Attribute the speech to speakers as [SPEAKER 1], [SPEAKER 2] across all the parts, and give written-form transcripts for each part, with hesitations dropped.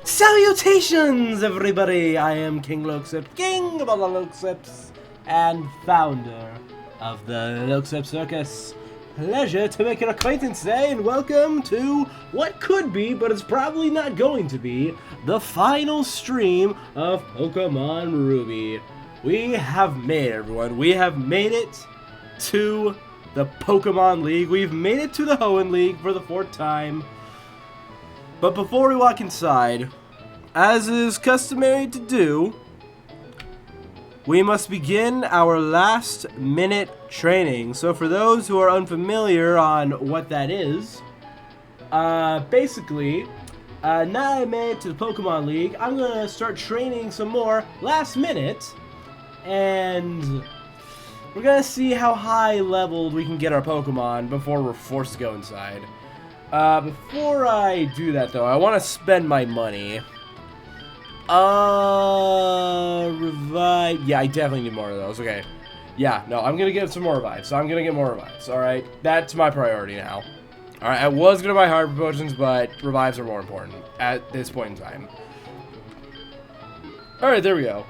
[SPEAKER 1] Salutations, everybody! I am Kingler, King of all the Loxips, and founder of the Loxip Circus. Pleasure to make your acquaintance today, and welcome to what could be, but it's probably not going to be, the final stream of Pokemon Ruby. We have made it, everyone. We have made it to the Pokemon League. We've made it to the Hoenn League for the 4th time. But before we walk inside, as is customary to do, we must begin our last minute training. So for those who are unfamiliar on what that is, basically, now that I made it to the Pokemon League, I'm going to start training some more last minute, and we're going to see how high leveled we can get our Pokemon before we're forced to go inside. Before I do that, though, I want to spend my money. Revive. Yeah, I definitely need more of those. Okay. Yeah, no, I'm going to get some more revives. So I'm going to get more revives. Alright? That's my priority now. Alright, I was going to buy Hyper Potions, but revives are more important at this point in time. Alright, there we go.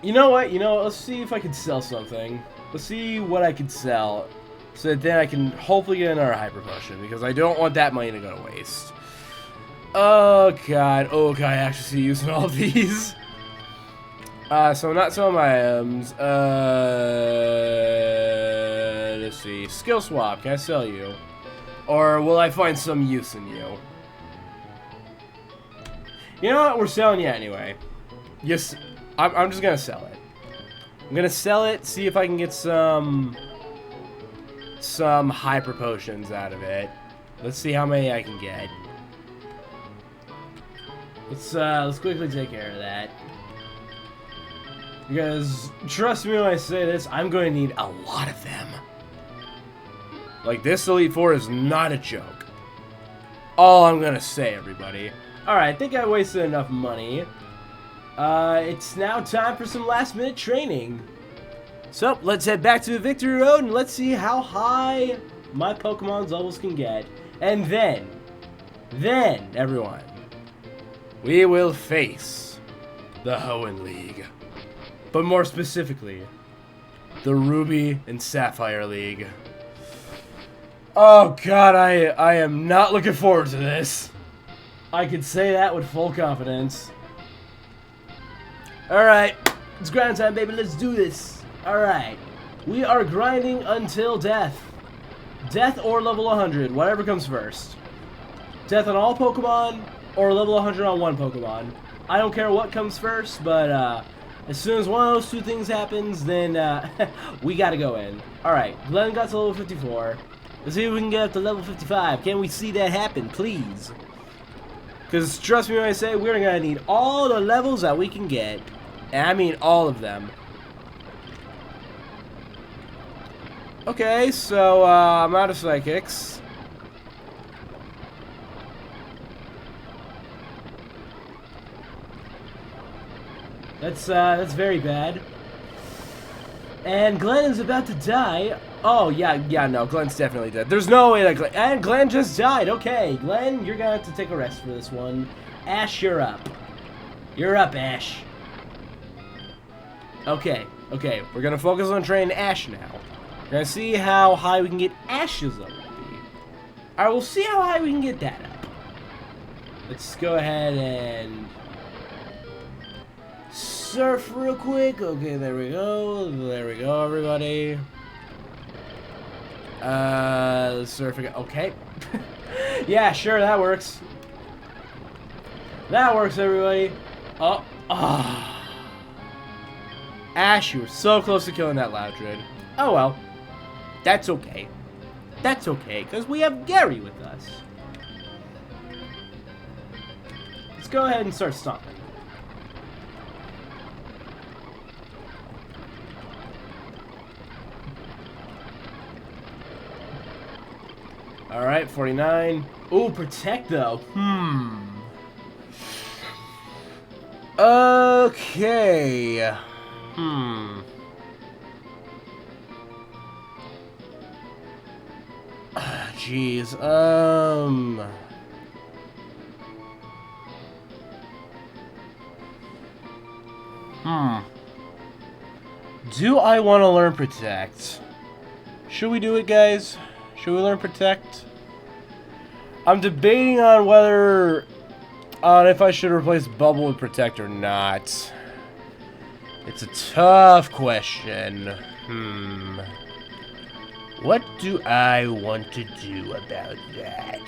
[SPEAKER 1] You know what? Let's see if I can sell something. Let's see what I can sell. So that then I can hopefully get another Hyper Potion, because I don't want that money to go to waste. Oh god, I actually see use in all of these. So not some of my items. Let's see. Skill swap, can I sell you? Or will I find some use in you? You know what, we're selling you anyway. Yes, I'm just gonna sell it. I'm gonna sell it, see if I can get some Hyper Potions out of it. Let's see how many I can get. Let's quickly take care of that. Because, trust me when I say this, I'm going to need a lot of them. Like, this Elite Four is not a joke. All I'm going to say, everybody. Alright, I think I wasted enough money. It's now time for some last minute training. So, let's head back to the Victory Road and let's see how high my Pokemon's levels can get. And then, everyone, we will face the Hoenn League. But more specifically, the Ruby and Sapphire League. Oh god, I am not looking forward to this. I can say that with full confidence. Alright, it's grind time, baby, let's do this. Alright, we are grinding until death. Death or level 100, whatever comes first. Death on all Pokemon, or level 100 on one Pokemon. I don't care what comes first, but as soon as one of those two things happens, then we gotta go in. Alright, Glenn got to level 54. Let's see if we can get up to level 55. Can we see that happen, please? Because trust me when I say we're gonna need all the levels that we can get. And I mean all of them. Okay, so I'm out of Psychics. That's very bad. And Glenn is about to die. Oh, yeah, no, Glenn's definitely dead. There's no way that Glenn... And Glenn just died. Okay, Glenn, you're gonna have to take a rest for this one. Ash, you're up. You're up, Ash. Okay, we're gonna focus on training Ash now. We're gonna see how high we can get Ash's level to be. Alright, we'll see how high we can get that up. Let's go ahead and surf real quick. Okay, there we go. There we go, everybody. Let's surf again. Okay. Yeah, sure, that works. That works, everybody. Oh. Ash, you were so close to killing that Loudred. Oh well. That's okay. That's okay, because we have Gary with us. Let's go ahead and start stomping. Alright, 49. Ooh, Protect though. Okay. Jeez. Do I want to learn Protect? Should we do it, guys? Should we learn Protect? I'm debating on whether... if I should replace Bubble with Protect or not. It's a tough question. What do I want to do about that?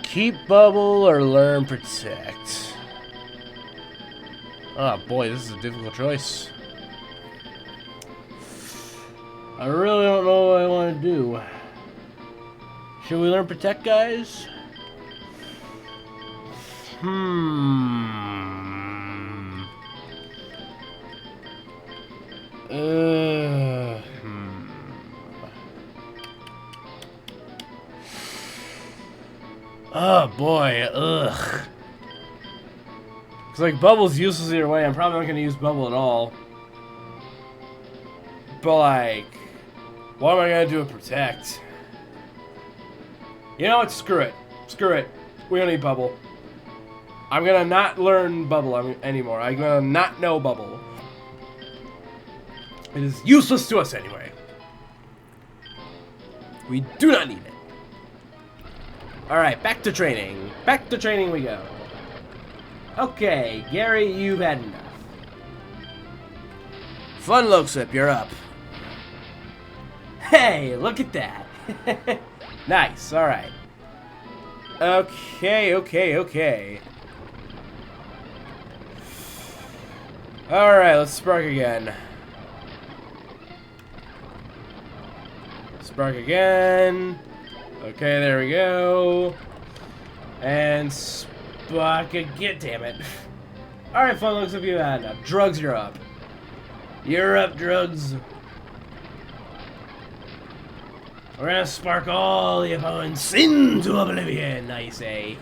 [SPEAKER 1] Keep Bubble or learn Protect? Oh boy, this is a difficult choice. I really don't know what I want to do. Should we learn Protect, guys? Oh boy, ugh. It's like Bubble's useless either way. I'm probably not gonna use Bubble at all. But like, what am I gonna do with Protect? You know what? Screw it. Screw it. We don't need Bubble. I'm gonna not learn Bubble anymore. I'm gonna not know Bubble. It is useless to us anyway. We do not need it. Alright, back to training. Back to training we go. Okay, Gary, you've had enough. Fun Loksip, you're up. Hey, look at that. Nice, alright. Okay. Alright, let's spark again. Spark again. Okay, there we go. And spark again. Damn it. Alright, Fun looks like you had enough. Drugs, you're up. You're up, Drugs. We're gonna spark all the opponents into oblivion, I say.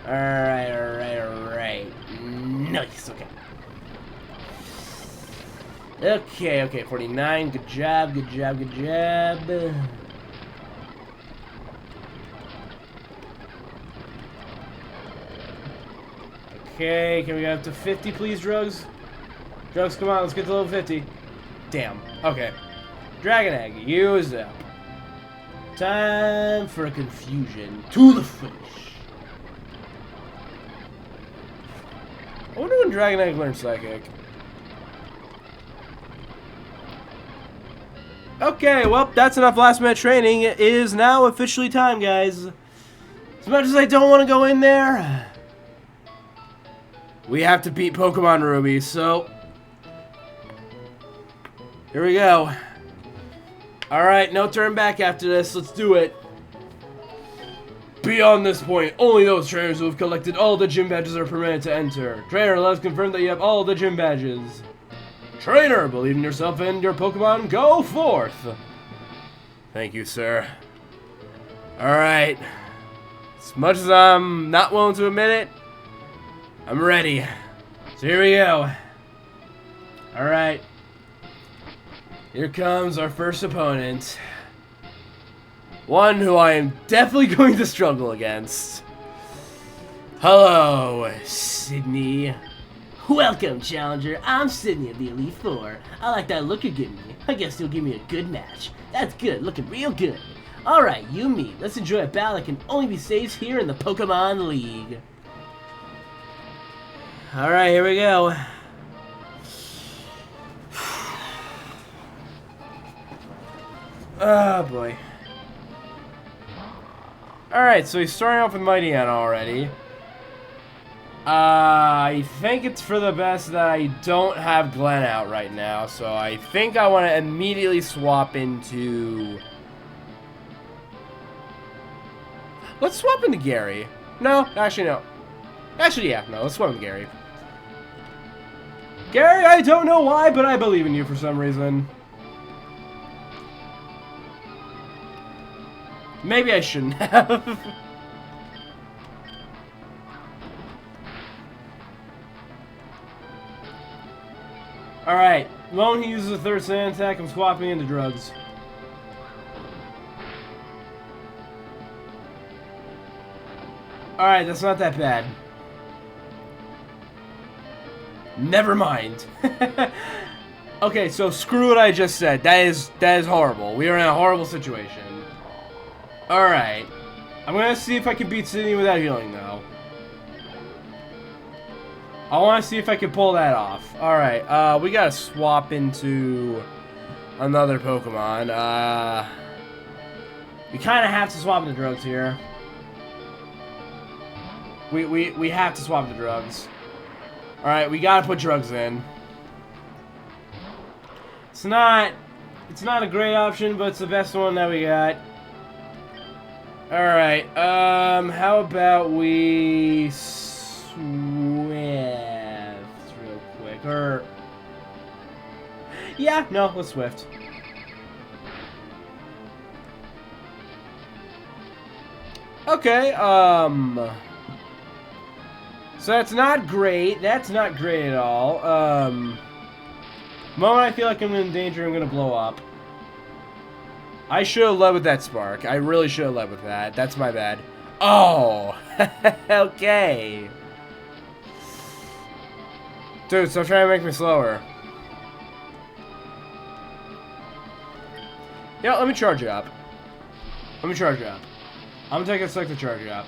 [SPEAKER 1] Alright. Nice, okay. Okay, 49. Good job. Okay, can we get up to 50, please, Drugs? Drugs, come on, let's get to level 50. Damn. Okay. Dragon Egg, use up. Time for a confusion to the finish. I wonder when Dragon Egg learns Psychic. Okay, well, that's enough last minute training. It is now officially time, guys. As much as I don't want to go in there, we have to beat Pokemon Ruby, so here we go. Alright, no turn back after this. Let's do it. Beyond this point, only those trainers who have collected all the gym badges are permitted to enter. Trainer, let us confirm that you have all the gym badges. Trainer, believe in yourself and your Pokemon, go forth! Thank you, sir. Alright. As much as I'm not willing to admit it, I'm ready. So here we go. Alright. Here comes our first opponent. One who I am definitely going to struggle against. Hello, Sydney.
[SPEAKER 2] Welcome, Challenger. I'm Sydney of the Elite Four. I like that look you're giving me. I guess you'll give me a good match. That's good, looking real good. Alright, you and me. Let's enjoy a battle that can only be staged here in the Pokemon League.
[SPEAKER 1] Alright, here we go. Oh boy. Alright, so he's starting off with Mightyena already. I think it's for the best that I don't have Glenn out right now, so I think I want to immediately swap into... Let's swap into Gary. No, actually no. Actually, yeah, no, let's swap into Gary. Gary, I don't know why, but I believe in you for some reason. Maybe I shouldn't have. Alright, The moment he uses a third sand attack, I'm swapping into drugs. Alright, that's not that bad. Never mind. Okay, so screw what I just said. That is horrible. We are in a horrible situation. Alright. I'm gonna see if I can beat Sydney without healing, though. I want to see if I can pull that off. Alright, we gotta swap into another Pokemon. We kind of have to swap into drugs here. We have to swap the drugs. Alright, we gotta put drugs in. It's not a great option, but it's the best one that we got. Alright, how about we Swift real quick, or... Yeah, no, let's Swift. Okay, so that's not great. That's not great at all. The moment I feel like I'm in danger, I'm gonna blow up. I should have led with that spark. I really should have led with that. That's my bad. Oh! Okay. Dude, stop trying to make me slower. Yeah, let me charge it up. Let me charge it up. I'm gonna take a sec to charge it up.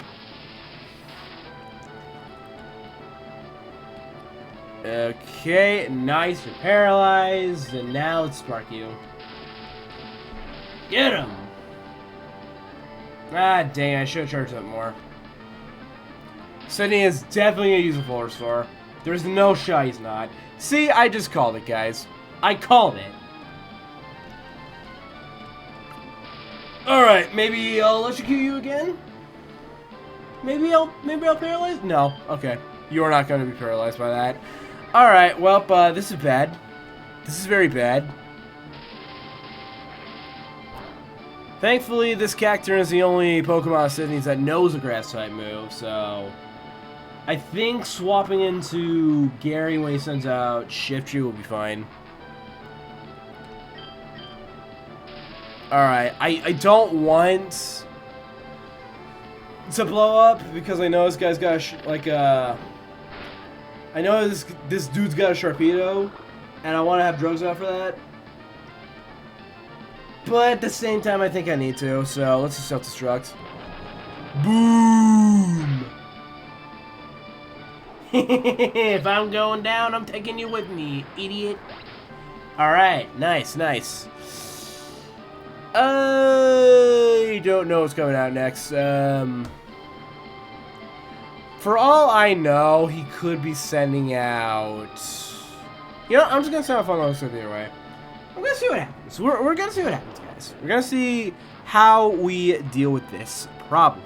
[SPEAKER 1] Okay, nice. You're paralyzed, and now let's spark you. Get him! Ah, dang, I should have charged up more. Sydney is definitely gonna use a full restore. There's no shot he's not. See, I just called it, guys. I called it. Alright, maybe I'll electrocute you again? Maybe I'll paralyze? No, okay. You are not going to be paralyzed by that. Alright, well, this is bad. This is very bad. Thankfully, this Cacturne is the only Pokemon of Sydney's that knows a Grass-type move, so... I think swapping into Gary when he sends out Shiftry will be fine. Alright, I don't want to blow up because I know this guy's got I know this dude's got a Sharpedo, and I want to have drugs out for that. But at the same time, I think I need to, so let's just self-destruct. Boom!
[SPEAKER 2] If I'm going down, I'm taking you with me, idiot.
[SPEAKER 1] Alright, nice, nice. I don't know what's coming out next. For all I know, he could be sending out... You know, I'm just going to send out Fungal the other way. I'm going to see what happens. We're going to see what happens, guys. We're going to see how we deal with this problem.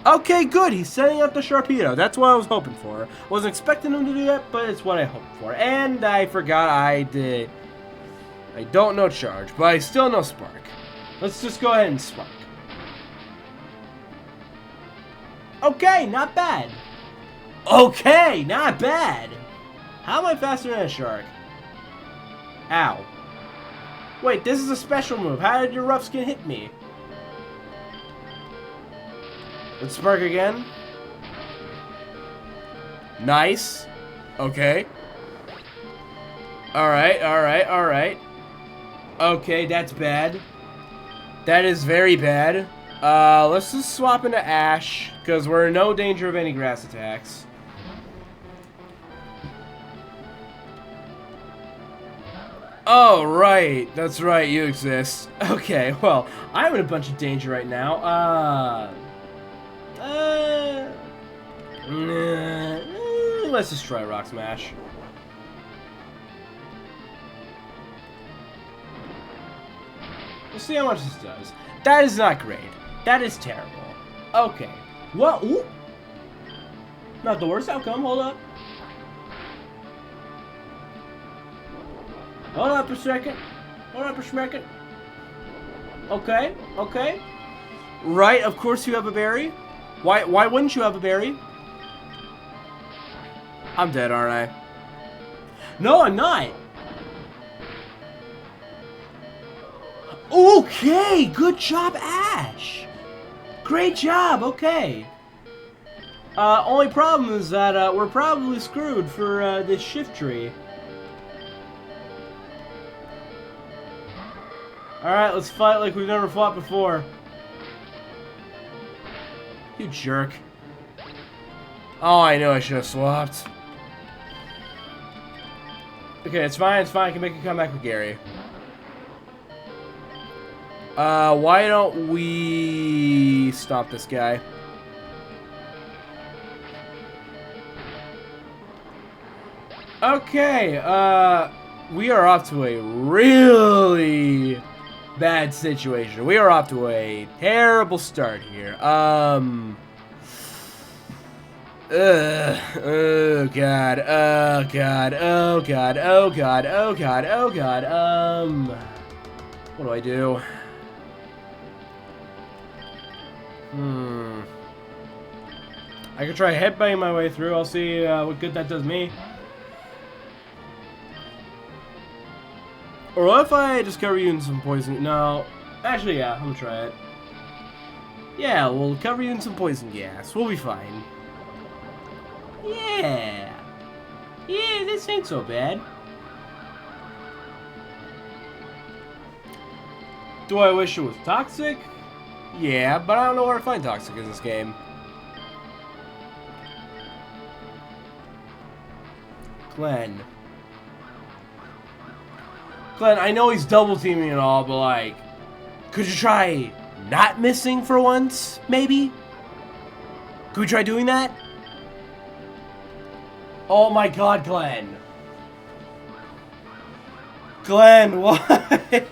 [SPEAKER 1] Okay, good. He's sending out the Sharpedo. That's what I was hoping for. Wasn't expecting him to do that, but it's what I hoped for. And I forgot I did... I don't know Charge, but I still know Spark. Let's just go ahead and Spark. Okay, not bad. Okay, not bad. How am I faster than a shark? Ow. Wait, this is a special move. How did your rough skin hit me? Let's spark again. Nice. Okay. Alright, alright, alright. Okay, that's bad. That is very bad. Let's just swap into Ash, because we're in no danger of any grass attacks. Oh, right. That's right, you exist. Okay, well, I'm in a bunch of danger right now. Let's just try Rock Smash. We'll see how much this does. That is not great. That is terrible. Okay. Well, ooh. Not the worst outcome. Hold up. Hold up a second. Hold up a second. Okay. Okay. Right. Of course you have a berry. Why wouldn't you have a berry? I'm dead, aren't I? No, I'm not. Okay, good job, Ash. Great job, okay. Only problem is that we're probably screwed for this shift tree. Alright, let's fight like we've never fought before. You jerk. Oh, I know I should have swapped. Okay, it's fine, it's fine. I can make a comeback with Gary. Why don't we stop this guy? Okay, we are off to a really bad situation. We are off to a terrible start here. Oh god, oh god, oh god, oh god, oh god, oh god, what do I do? I could try headbanging my way through. I'll see what good that does me. Or what if I just cover you in some poison? No. Actually, yeah, I'm gonna try it. Yeah, we'll cover you in some poison gas. We'll be fine. Yeah. Yeah, this ain't so bad. Do I wish it was toxic? Yeah, but I don't know where to find toxic in this game. Glenn. Glenn, I know he's double teaming and all, but like, could you try not missing for once, maybe? Could we try doing that? Oh my god, Glenn. Glenn, why?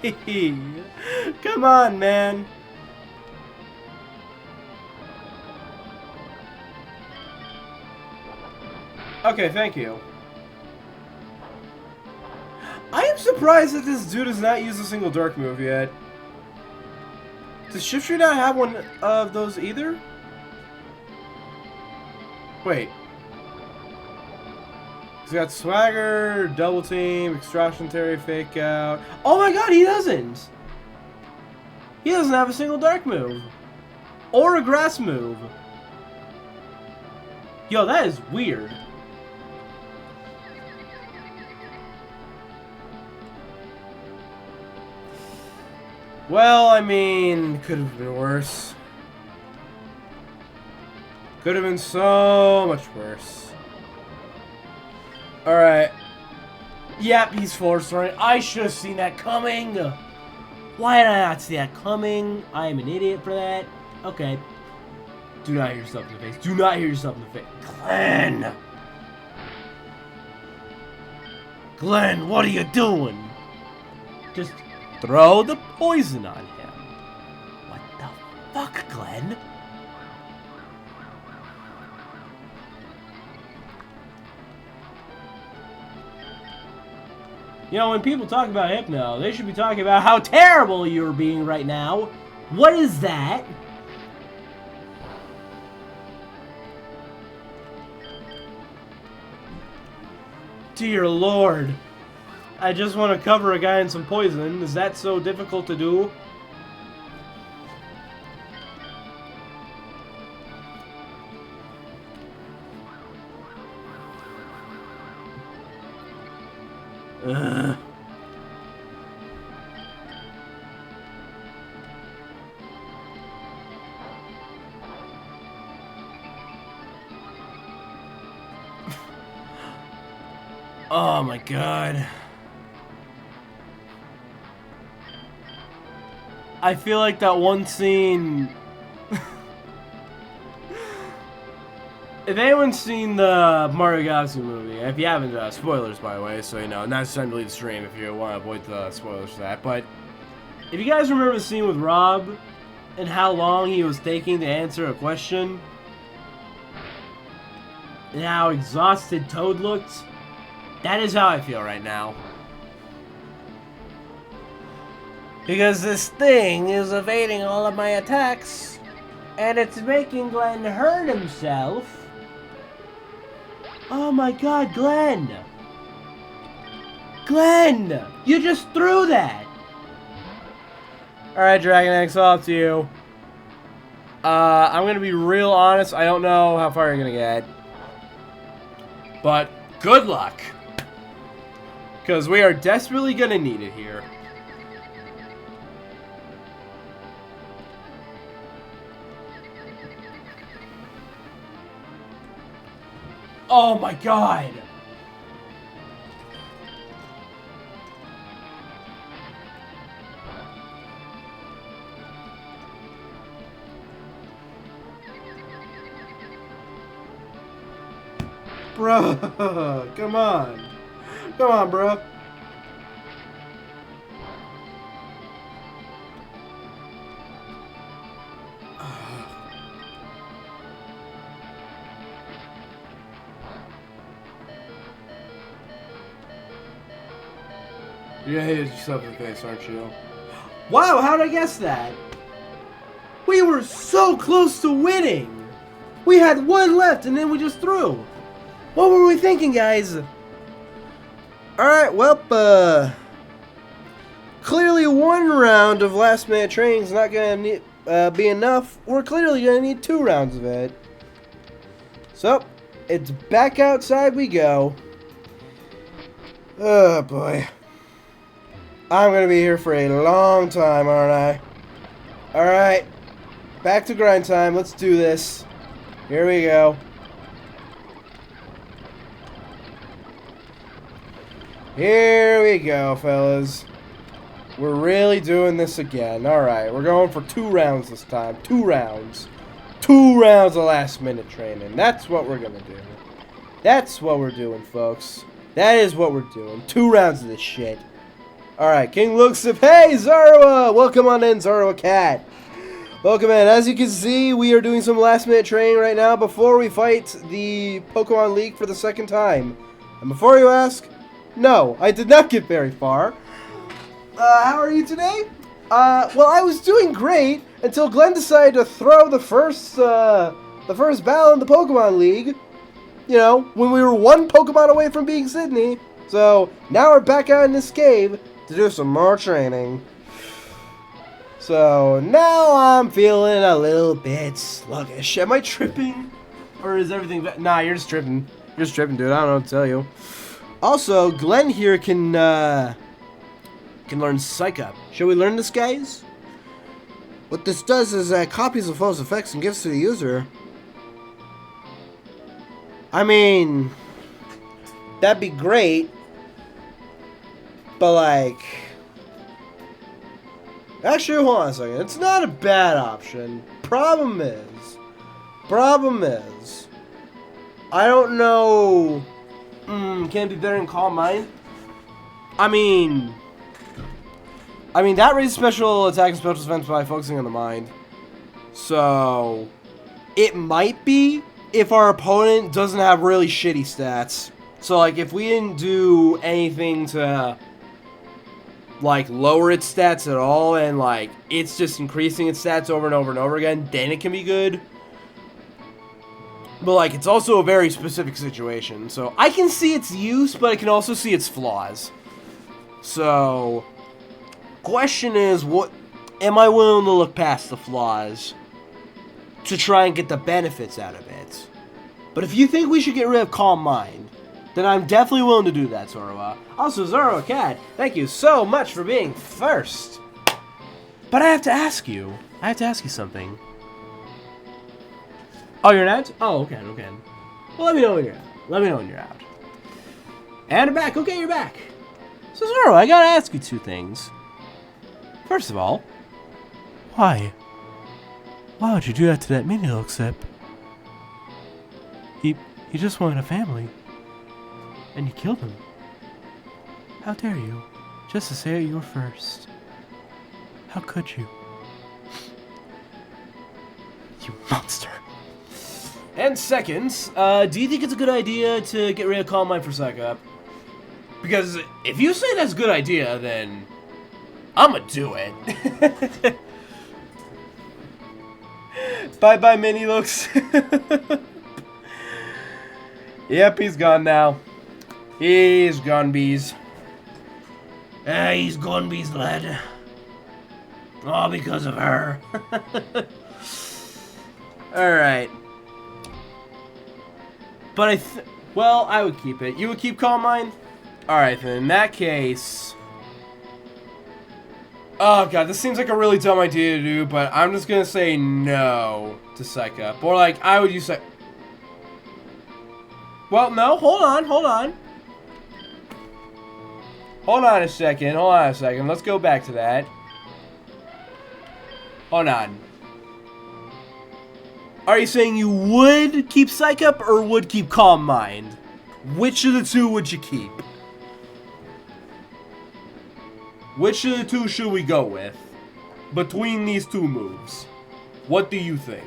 [SPEAKER 1] Come on, man. Okay, thank you. I am surprised that this dude has not used a single dark move yet. Does Shift Tree not have one of those either? Wait. He's got Swagger, Double Team, Extraction Terry, Fake Out. Oh my god, he doesn't! He doesn't have a single dark move. Or a grass move. Yo, that is weird. Well, I mean, could have been worse. Could have been so much worse. Alright. Yep, he's forward throwing. I should have seen that coming. Why did I not see that coming? I am an idiot for that. Okay. Do not hit yourself in the face. Do not hit yourself in the face. Glenn! Glenn, what are you doing? Just throw the poison on him. What the fuck, Glenn? You know, when people talk about Hypno, they should be talking about how terrible you're being right now. What is that? Dear Lord. I just want to cover a guy in some poison. Is that so difficult to do? Ugh. Oh my god. I feel like that one scene. If anyone's seen the Mario Galaxy movie, if you haven't, spoilers by the way, so you know, not time to leave the stream if you want to avoid the spoilers for that. But if you guys remember the scene with Rob and how long he was taking to answer a question, and how exhausted Toad looked, that is how I feel right now. Because this thing is evading all of my attacks, and it's making Glenn hurt himself. Oh my god, Glenn! Glenn! You just threw that! Alright, Dragon X, all up to you. I'm gonna be real honest, I don't know how far you're gonna get. But good luck. Because we are desperately gonna need it here. Oh my god! Bruh, come on. Come on, bruh. You're gonna hit yourself in the face, aren't you? Wow, how'd I guess that? We were so close to winning! We had one left and then we just threw. What were we thinking, guys? Alright, well, clearly one round of last minute training is not gonna be enough. We're clearly gonna need 2 rounds of it. So, it's back outside we go. Oh boy. I'm gonna be here for a long time, aren't I? Alright. Back to grind time. Let's do this. Here we go. Here we go, fellas. We're really doing this again. Alright, we're going for 2 rounds this time. 2 rounds. 2 rounds of last minute training. That's what we're gonna do. That's what we're doing, folks. That is what we're doing. 2 rounds of this shit. Alright, King looks up. Hey, Zorua! Welcome on in, Zorua Cat. Welcome in. As you can see, we are doing some last minute training right now before we fight the Pokemon League for the 2nd time. And before you ask, no, I did not get very far. How are you today? Well, I was doing great until Glenn decided to throw the first battle in the Pokemon League. You know, when we were 1 Pokemon away from being Sydney. So, now we're back out in this cave to do some more training. So, now I'm feeling a little bit sluggish. Am I tripping? Or is everything... Nah, you're just tripping. You're just tripping, dude. I don't know what to tell you. Also, Glenn here can learn Psych Up. Shall we learn this, guys? What this does is copies the foe's effects and gives to the user. I mean, that'd be great. But, like... Actually, hold on a second. It's not a bad option. Problem is... I don't know... can it be better than Calm Mind? I mean, that raises special attack and special defense by focusing on the mind. So, it might be if our opponent doesn't have really shitty stats. So, like, if we didn't do anything to, like, lower its stats at all, and, like, it's just increasing its stats over and over and over again, then it can be good. But, like, it's also a very specific situation. So, I can see its use, but I can also see its flaws. So, question is, what am I willing to look past the flaws to try and get the benefits out of it? But if you think we should get rid of Calm Mind, then I'm definitely willing to do that, Zorua. Also, Zorua Cat, thank you so much for being first. But I have to ask you something. Oh, you're not? Oh, okay. Well, let me know when you're out. And I'm back. Okay, you're back. So, Zorua, I gotta ask you 2 things. First of all, why? Why would you do that to that mini little sip? He just wanted a family. And you killed him. How dare you? Just to say you were first. How could you? You monster. And second, do you think it's a good idea to get rid of Calm Mind for Psych Up? Because if you say that's a good idea, then I'ma do it. Bye-bye, Mini Looks. Yep, he's gone now. He's gone, bees.
[SPEAKER 2] He's gone, bees, lad. All because of her.
[SPEAKER 1] Alright. But well, I would keep it. You would keep Calm Mind? Alright, then in that case... Oh god, this seems like a really dumb idea to do, but I'm just gonna say no to Psych Up. Or like, I would use Psych... Well, no, hold on. Hold on a second, let's go back to that. Hold on. Are you saying you would keep Psych Up or would keep Calm Mind? Which of the two would you keep? Which of the two should we go with? Between these two moves. What do you think?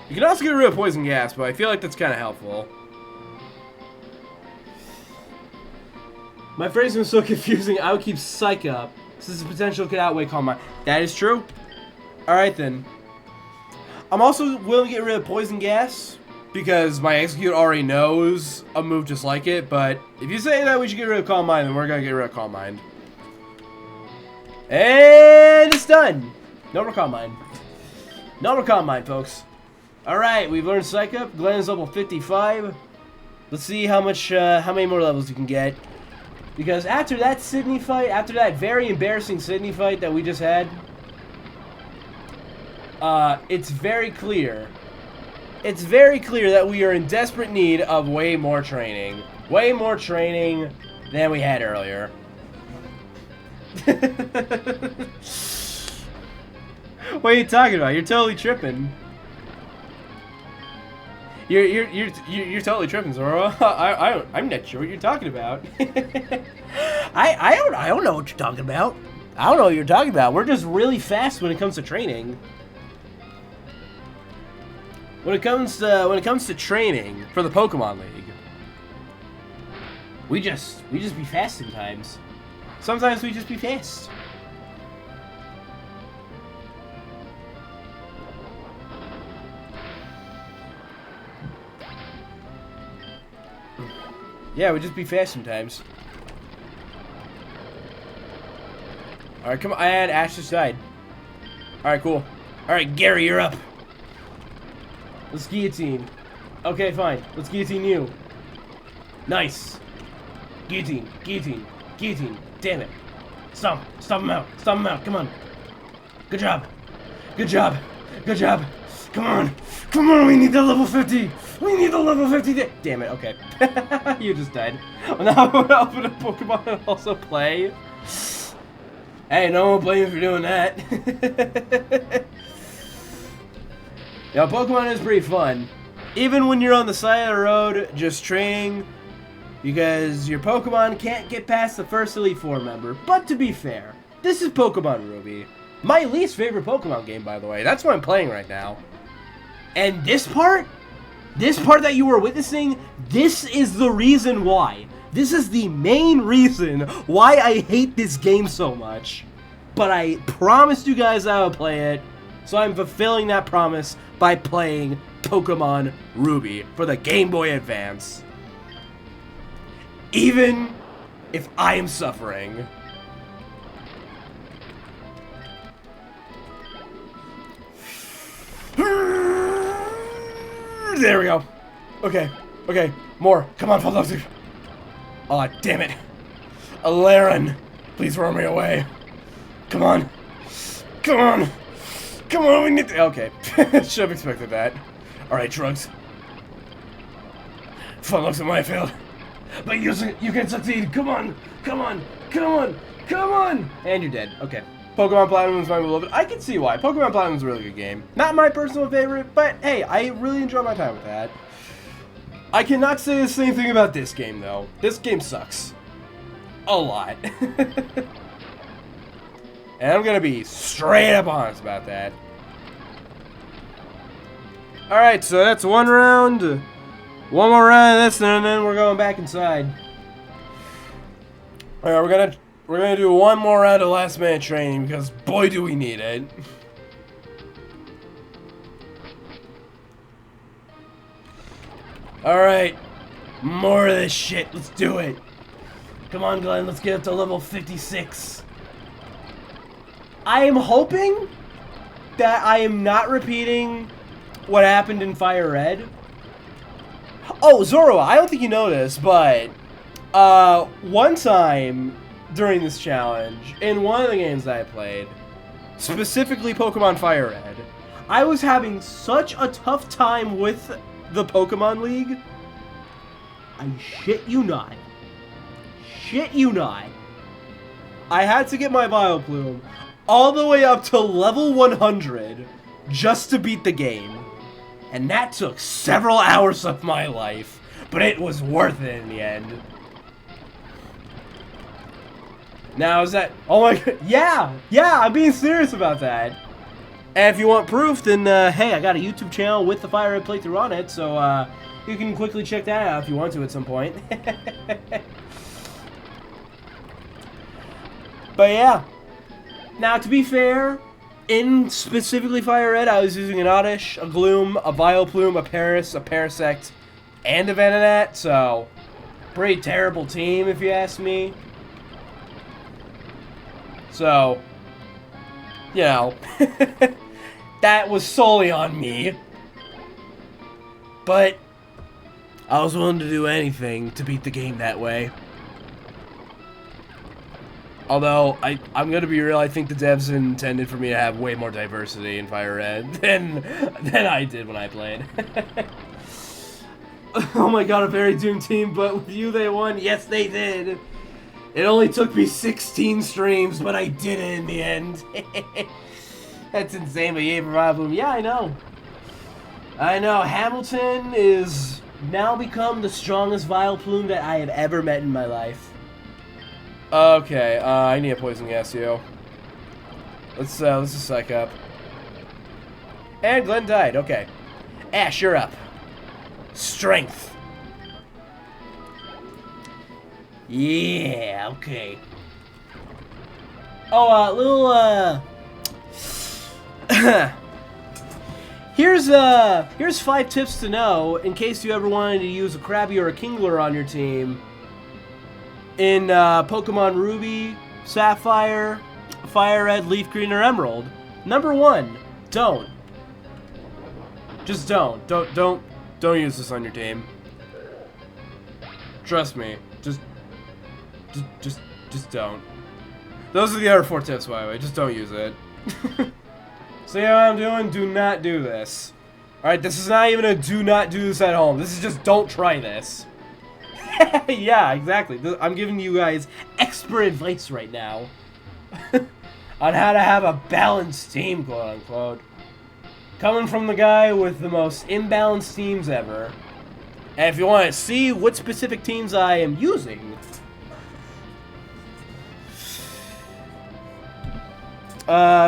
[SPEAKER 1] You can also get rid of Poison Gas, but I feel like that's kind of helpful. My phrasing was so confusing, I would keep Psych Up, since the potential could outweigh Calm Mind. That is true. Alright then. I'm also willing to get rid of Poison Gas, because my Exeggcute already knows a move just like it, but if you say that we should get rid of Calm Mind, then we're going to get rid of Calm Mind. And it's done! No more Calm Mind. No more Calm Mind, folks. Alright, we've learned Psych Up. Glenn is level 55. Let's see how many more levels you can get. Because after that Sydney fight, after that very embarrassing Sydney fight that we just had, it's very clear. It's very clear that we are in desperate need of way more training. Way more training than we had earlier. What are you talking about? You're totally tripping. You're totally tripping, Zoro. I'm not sure what you're talking about.
[SPEAKER 2] I don't know what you're talking about. I don't know what you're talking about. We're just really fast when it comes to training.
[SPEAKER 1] When it comes to training for the Pokemon League,
[SPEAKER 2] we just be fast sometimes.
[SPEAKER 1] Sometimes we just be fast. Yeah, we just be fast sometimes. Alright, come on. And Ash just died. Alright, cool. Alright, Gary, you're up. Let's guillotine. Okay, fine. Let's guillotine you. Nice. Guillotine, guillotine, guillotine. Damn it. Stop. Stop him out. Stop him out. Come on. Good job. Good job. Good job. Come on. Come on, we need the level 50. We need the level 50. Damn it, okay. You just died. Well, now I'm gonna open a Pokemon and also play. Hey, no one blame you for doing that. Yeah, Pokemon is pretty fun. Even when you're on the side of the road, just training, because your Pokemon can't get past the first Elite Four member. But to be fair, this is Pokemon Ruby. My least favorite Pokemon game, by the way. That's what I'm playing right now. And this part that you were witnessing, this is the reason why. This is the main reason why I hate this game so much. But I promised you guys I would play it, so I'm fulfilling that promise by playing Pokemon Ruby for the Game Boy Advance. Even if I am suffering. There we go. Okay, okay, more. Come on, Voltorb. Aw, oh, damn it. Alarin, please roll me away. Come on. Come on. Come on, we need to... Okay, should have expected that. Alright, Drugs. Fun looks at my field. But you can succeed. Come on. Come on. Come on. Come on. And you're dead. Okay. Pokemon Platinum is my beloved. I can see why. Pokemon Platinum is a really good game. Not my personal favorite, but hey, I really enjoy my time with that. I cannot say the same thing about this game, though. This game sucks. A lot. And I'm gonna be straight up honest about that. Alright, so that's one round. One more round of this, and then we're going back inside. Alright, we're gonna do one more round of last minute training, because boy do we need it. Alright. More of this shit. Let's do it. Come on, Glenn. Let's get up to level 56. I am hoping that I am not repeating what happened in Fire Red. Oh, Zoro, I don't think you know this, but one time during this challenge, in one of the games that I played, specifically Pokemon Fire Red, I was having such a tough time with the Pokemon League. I shit you not. Shit you not. I had to get my Vileplume all the way up to level 100 just to beat the game. And that took several hours of my life, but it was worth it in the end. Now is that... Oh my god. Yeah, I'm being serious about that. And if you want proof, then hey, I got a YouTube channel with the Fire Red playthrough on it, so you can quickly check that out if you want to at some point. But yeah. Now, to be fair, in specifically Fire Red, I was using an Oddish, a Gloom, a Vileplume, a Paris, a Parasect, and a Venonat, so pretty terrible team if you ask me. So, you know, that was solely on me. But I was willing to do anything to beat the game that way. Although, I'm gonna be real, I think the devs intended for me to have way more diversity in Fire Red than I did when I played. Oh my god, a very doomed team, but with you they won. Yes, they did. It only took me 16 streams, but I did it in the end. That's insane, but yeah, Vileplume. Yeah, I know. I know, Hamilton is now become the strongest Vileplume that I have ever met in my life. Okay, I need a poison gas, yo. Let's just psych up. And Glenn died, okay. Ash, you're up. Strength. Yeah, okay. Oh, here's 5 tips to know in case you ever wanted to use a Krabby or a Kingler on your team. In Pokemon Ruby, Sapphire, Fire Red, Leaf Green, or Emerald. Number 1, don't. Just don't. Don't use this on your team. Trust me. Just don't. Those are the other 4 tips, by the way. Just don't use it. See how I'm doing? Do not do this. Alright, this is not even a do not do this at home. This is just don't try this. Yeah, exactly. I'm giving you guys expert advice right now on how to have a balanced team, quote unquote. Coming from the guy with the most imbalanced teams ever. And if you want to see what specific teams I am using,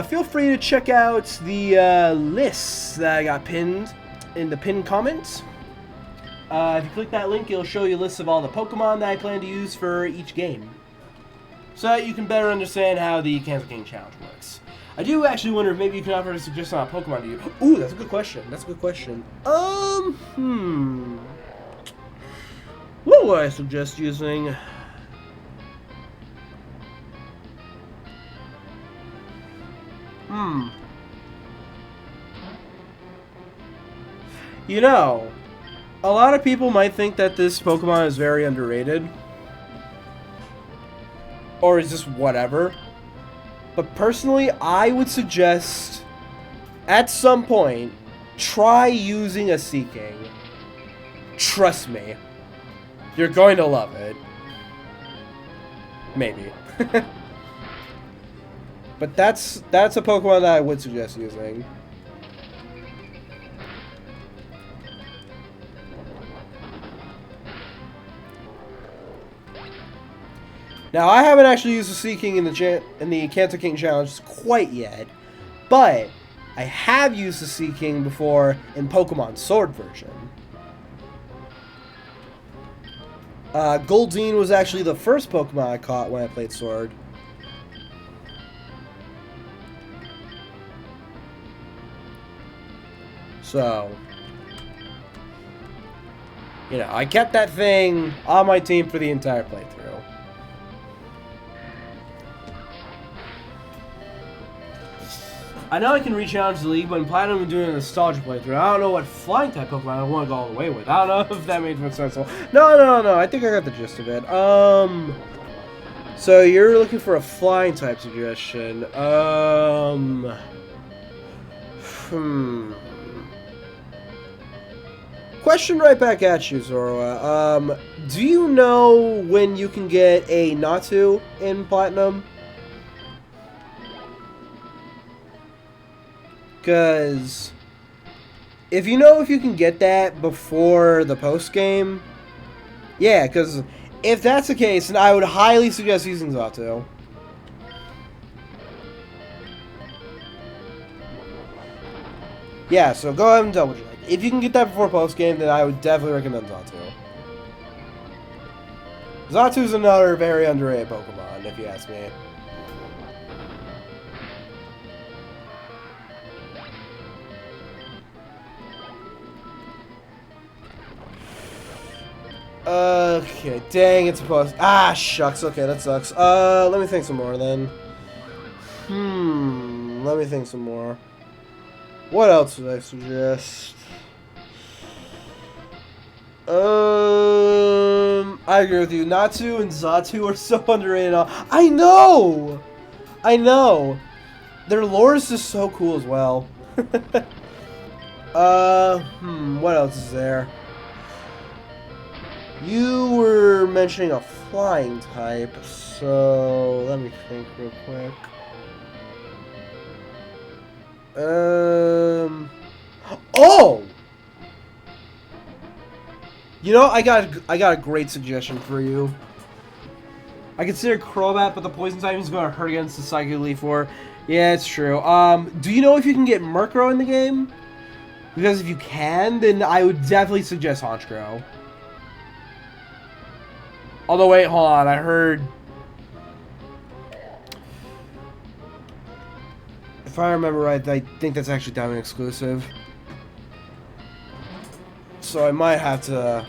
[SPEAKER 1] feel free to check out the lists that I got pinned in the pinned comments. If you click that link, it'll show you lists of all the Pokemon that I plan to use for each game, so that you can better understand how the Kansas King Challenge works. I do actually wonder if maybe you can offer a suggestion on a Pokemon to use. Ooh, that's a good question. That's a good question. What would I suggest using? You know, a lot of people might think that this Pokemon is very underrated. Or is just whatever. But personally, I would suggest, at some point, try using a Seaking. Trust me. You're going to love it. Maybe. But that's a Pokemon that I would suggest using. Now, I haven't actually used the Seaking in the Kanto King Challenge quite yet, but I have used the Seaking before in Pokemon Sword version. Goldeen was actually the first Pokemon I caught when I played Sword. So, You know, I kept that thing on my team for the entire playthrough. I know I can re-challenge the league, but in Platinum I'm doing a nostalgia playthrough. I don't know what flying type Pokemon I want to go all the way with. I don't know if that made much sense. No. I think I got the gist of it. So you're looking for a flying type suggestion. Question right back at you, Zorua. Do you know when you can get a Natu in Platinum? Because if you know if you can get that before the post game, yeah, because if that's the case, then I would highly suggest using Xatu. Yeah, so go ahead and double check. If you can get that before post game, then I would definitely recommend Xatu. Xatu's another very underrated Pokemon, if you ask me. Okay, dang, it's supposed. Ah, shucks. Okay, that sucks. Let me think some more then. Let me think some more. What else would I suggest? I agree with you. Natsu and Xatu are so underrated. I know! Their lore is just so cool as well. What else is there? You were mentioning a flying type, so let me think real quick. Oh! You know, I got a great suggestion for you. I consider Crobat, but the poison type is going to hurt against the Psychic Leaf Orb. Yeah, it's true. Do you know if you can get Murkrow in the game? Because if you can, then I would definitely suggest Honchkrow. Although, wait, hold on. I heard... If I remember right, I think that's actually Diamond exclusive. So I might have to...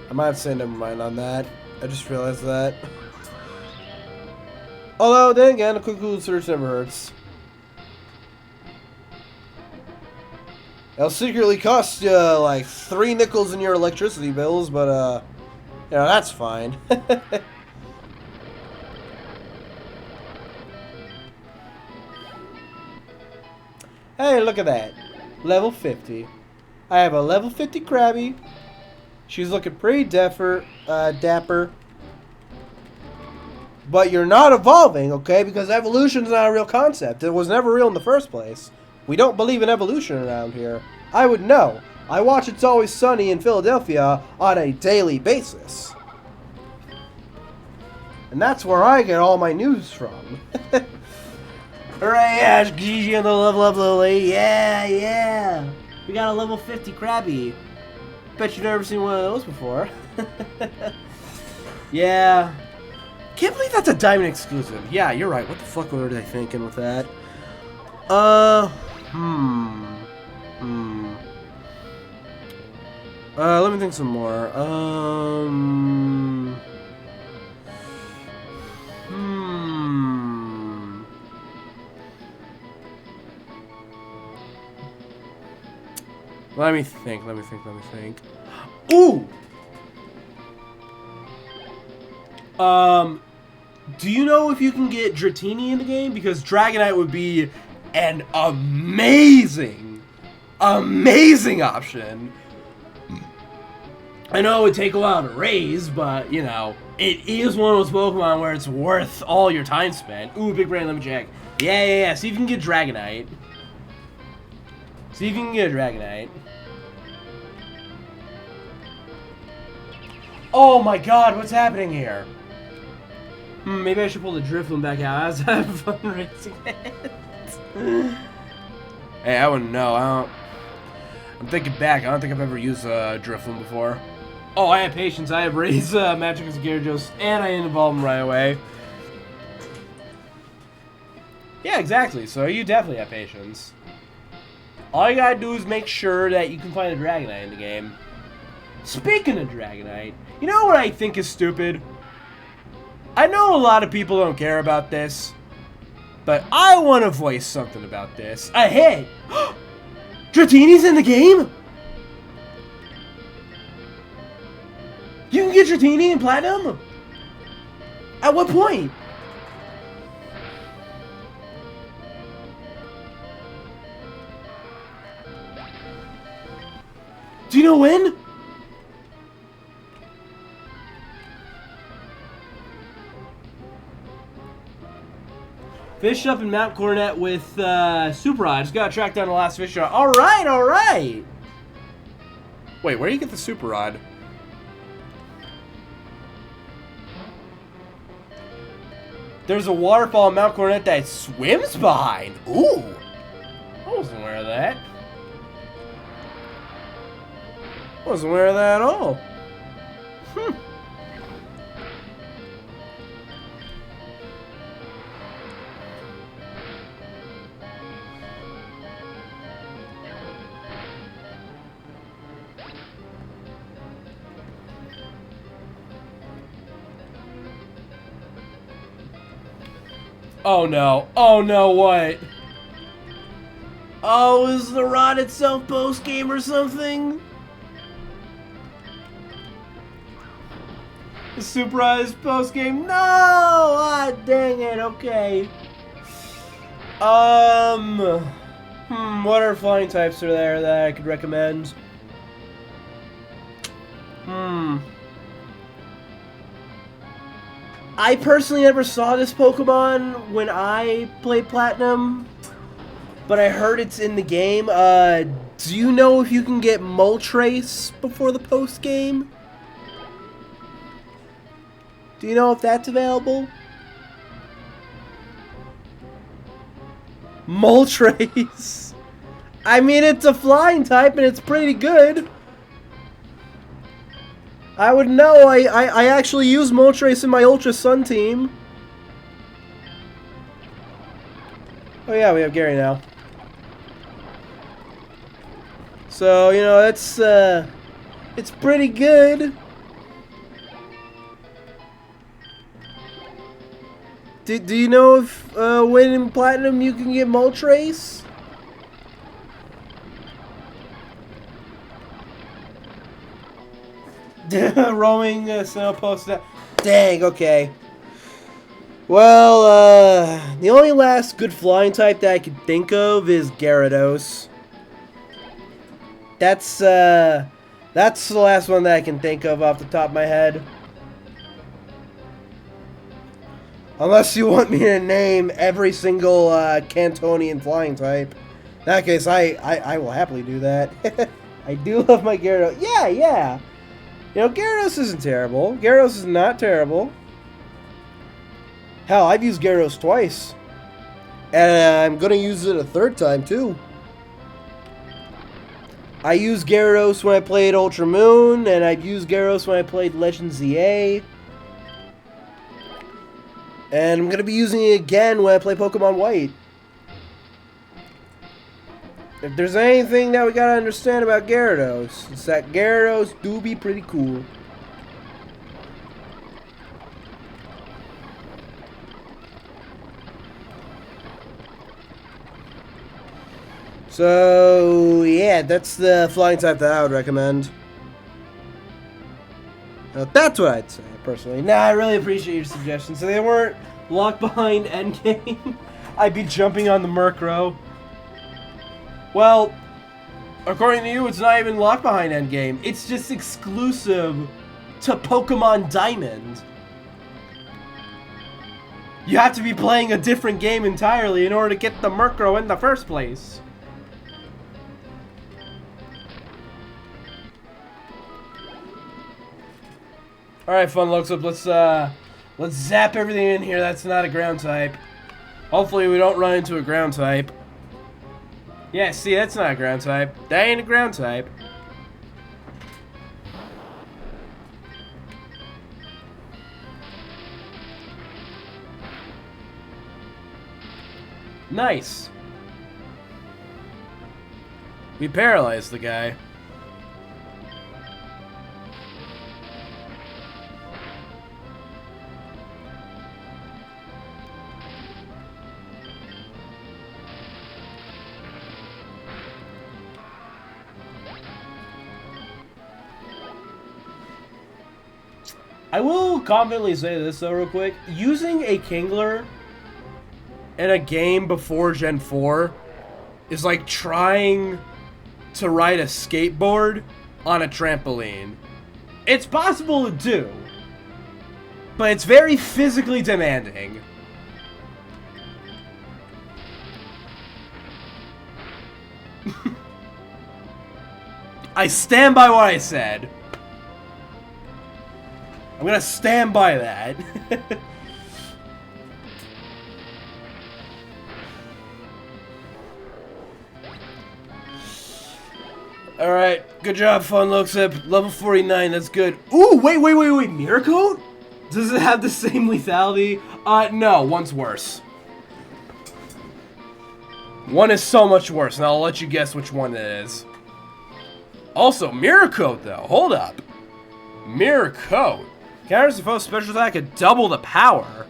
[SPEAKER 1] I might have to say never mind on that. I just realized that. Although, then again, a quick Google search never hurts. It'll secretly cost you, like, 3 nickels in your electricity bills, but, you know, that's fine. Hey, look at that. Level 50. I have a level 50 Krabby. She's looking pretty dapper. But you're not evolving, okay? Because evolution's not a real concept. It was never real in the first place. We don't believe in evolution around here. I would know. I watch It's Always Sunny in Philadelphia on a daily basis. And that's where I get all my news from.
[SPEAKER 2] Hooray, Ash, Gigi on the level up, Lily. Yeah. We got a level 50 Krabby. Bet you've never seen one of those before.
[SPEAKER 1] Yeah. Can't believe that's a Diamond exclusive. Yeah, you're right. What the fuck were they thinking with that? Let me think some more. Let me think. Ooh! Do you know if you can get Dratini in the game? Because Dragonite would be an amazing option. I know it would take a while to raise, but, you know, it is one of those Pokemon where it's worth all your time spent. Ooh, Big Brain Lumberjack. Yeah. See if you can get Dragonite. Oh my god, what's happening here? Maybe I should pull the Drifloon back out. I was having fun racing it. Hey, I wouldn't know. I'm thinking back. I don't think I've ever used Drifloon before. Oh, I have patience. I have raised Magic as Gyarados, and I evolve him right away. Yeah, exactly. So you definitely have patience. All you gotta do is make sure that you can find a Dragonite in the game. Speaking of Dragonite, you know what I think is stupid? I know a lot of people don't care about this, but I want to voice something about this. A hit! Dratini's in the game? You can get Dratini in Platinum? At what point? Do you know when? Fished up in Mount Coronet with Super Rod. Just gotta track down the last fish rod. Alright, alright! Wait, where do you get the Super Rod? There's a waterfall in Mount Coronet that it swims behind. Ooh! I wasn't aware of that. I wasn't aware of that at all. Hmm. Oh no. Oh no, what? Oh, is the rod itself post-game or something? The Super Rod is post-game? No! Ah, dang it, okay. What are flying types are there that I could recommend? I personally never saw this Pokemon when I played Platinum, but I heard it's in the game. Do you know if you can get Moltres before the post-game? Do you know if that's available? Moltres! I mean, it's a flying type and it's pretty good. I would know. I actually use Moltres in my Ultra Sun team. Oh yeah, we have Gary now. So, you know, it's pretty good. Do you know if when in Platinum you can get Moltres? Roaming snow post. Dang, okay. Well, the only last good flying type that I could think of is Gyarados. That's the last one that I can think of off the top of my head. Unless you want me to name every single Cantonian flying type. In that case, I will happily do that. I do love my Gyarados. Yeah. You know, Gyarados isn't terrible. Gyarados is not terrible. Hell, I've used Gyarados twice. And I'm going to use it a third time, too. I used Gyarados when I played Ultra Moon, and I've used Gyarados when I played Legends ZA. And I'm going to be using it again when I play Pokemon White. If there's anything that we got to understand about Gyarados, it's that Gyarados do be pretty cool. So, yeah, that's the flying type that I would recommend. Now, that's what I'd say, personally. Nah, I really appreciate your suggestions. So they weren't locked behind endgame. I'd be jumping on the Murkrow. Well, according to you, it's not even locked behind endgame. It's just exclusive to Pokemon Diamond. You have to be playing a different game entirely in order to get the Murkrow in the first place. Alright, fun looks up. Let's zap everything in here that's not a ground type. Hopefully we don't run into a ground type. Yeah, see, that's not a ground type. That ain't a ground type. Nice. We paralyzed the guy. I will confidently say this though real quick. Using a Kingler in a game before Gen 4 is like trying to ride a skateboard on a trampoline. It's possible to do, but it's very physically demanding. I stand by what I said. I'm gonna stand by that. Alright, good job, Fun Loaksip. Level 49, that's good. Ooh, wait, Mirror Coat? Does it have the same lethality? No, one's worse. One is so much worse, and I'll let you guess which one it is. Also, Mirror Coat, though. Hold up. Mirror Coat. Counters the foe's special attack at double the power.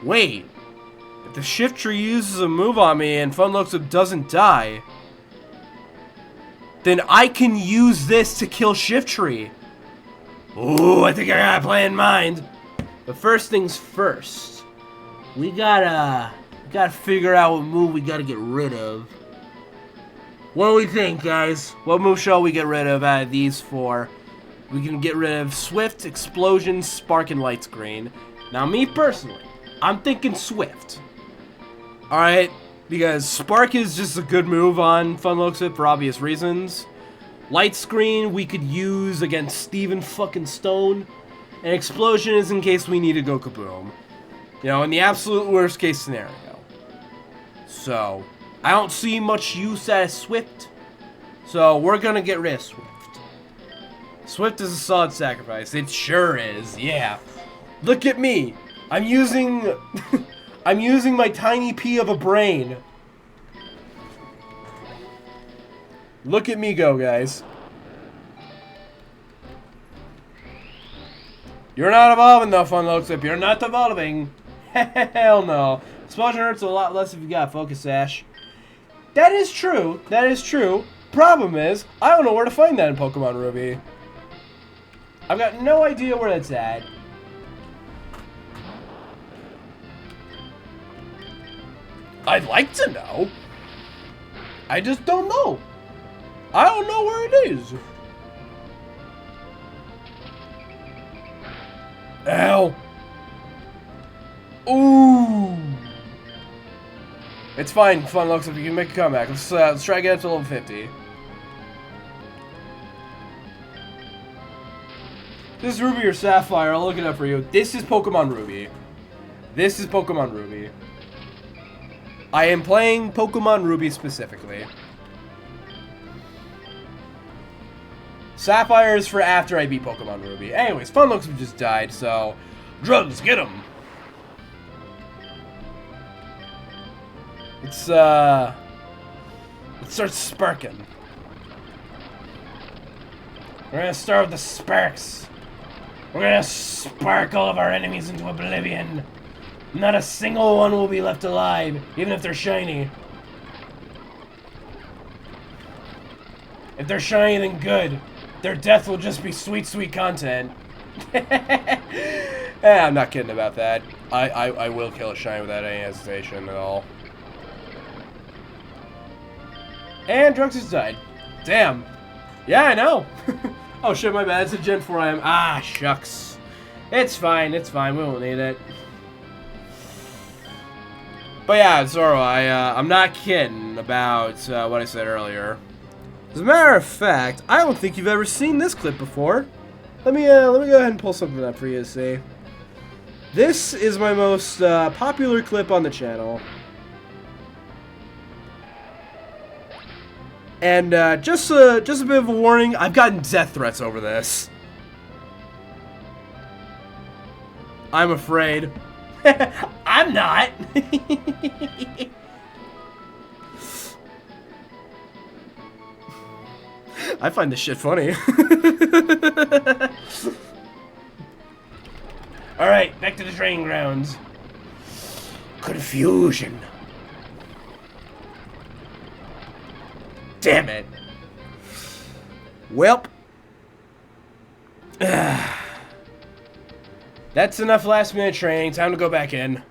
[SPEAKER 1] Wait. If the Shift Tree uses a move on me and Fun Loaksip doesn't die, then I can use this to kill Shift Tree. Ooh, I think I got a plan in mind. But first things first, we gotta figure out what move we gotta get rid of. What do we think, guys? What move shall we get rid of out of these four? We can get rid of Swift, Explosion, Spark, and Light Screen. Now, me personally, I'm thinking Swift. Alright, because Spark is just a good move on Fun Loaksip for obvious reasons. Light Screen we could use against Steven fucking Stone. And Explosion is in case we need to go kaboom. You know, in the absolute worst case scenario. So, I don't see much use out of Swift. So, we're gonna get rid of Swift. Swift is a solid sacrifice. It sure is, yeah. Look at me. I'm using... I'm using my tiny pea of a brain. Look at me go, guys. You're not evolving though, Fun Loaksip. You're not evolving. Hell no. Explosion hurts a lot less if you got Focus Sash. That is true. That is true. Problem is, I don't know where to find that in Pokemon Ruby. I've got no idea where that's at. I'd like to know. I just don't know. I don't know where it is. Ow. Ooh. It's fine, Fun Loaksip. You can make a comeback. Let's try to get up to level 50. This is Ruby or Sapphire. I'll look it up for you. This is Pokemon Ruby. This is Pokemon Ruby. I am playing Pokemon Ruby specifically. Sapphire is for after I beat Pokemon Ruby. Anyways, Fun Loaksip just died, so... Drugs, get him! Let's start sparking. We're gonna start with the sparks. We're gonna spark all of our enemies into oblivion. Not a single one will be left alive, even if they're shiny. If they're shiny, then good. Their death will just be sweet, sweet content. I'm not kidding about that. I will kill a shiny without any hesitation at all. And Drugs has died. Damn. Yeah, I know. Oh shit, my bad. It's a Gen 4 I am. Ah, shucks. It's fine. It's fine. We won't need it. But yeah, Zoro, I'm not kidding about what I said earlier. As a matter of fact, I don't think you've ever seen this clip before. Let me go ahead and pull something up for you to see. This is my most popular clip on the channel. And just a bit of a warning, I've gotten death threats over this. I'm afraid. I'm not. I find this shit funny. Alright, back to the training grounds. Confusion. Damn it. Welp. That's enough last minute training. Time to go back in.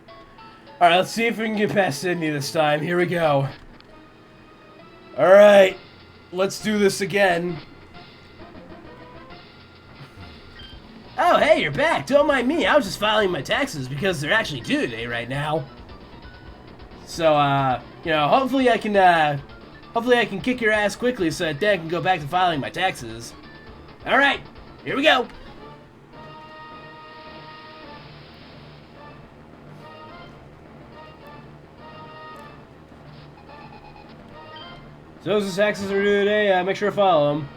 [SPEAKER 1] Alright, let's see if we can get past Sydney this time. Here we go. Alright. Let's do this again.
[SPEAKER 2] Oh, hey, you're back. Don't mind me. I was just filing my taxes because they're actually due today right now.
[SPEAKER 1] So, you know, hopefully I can kick your ass quickly so that Dad can go back to filing my taxes.
[SPEAKER 2] Alright, here we go.
[SPEAKER 1] So those taxes are due today, make sure to file them.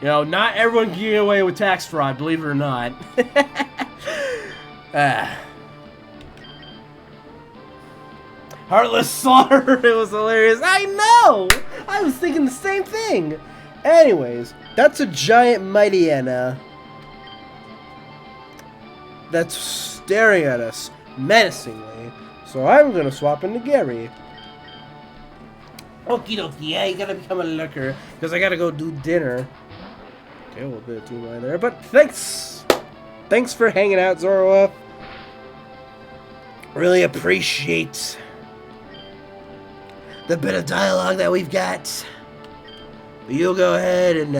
[SPEAKER 1] You know, not everyone can get away with tax fraud, believe it or not. Heartless slaughter, it was hilarious. I know! I was thinking the same thing. Anyways, that's a giant Mightyena that's staring at us menacingly. So I'm gonna swap into Gary. Okie dokie, I gotta become a lurker because I gotta go do dinner. Okay, a little bit of TMI there, but thanks for hanging out, Zoroa. Really appreciate the bit of dialogue that we've got. You go ahead and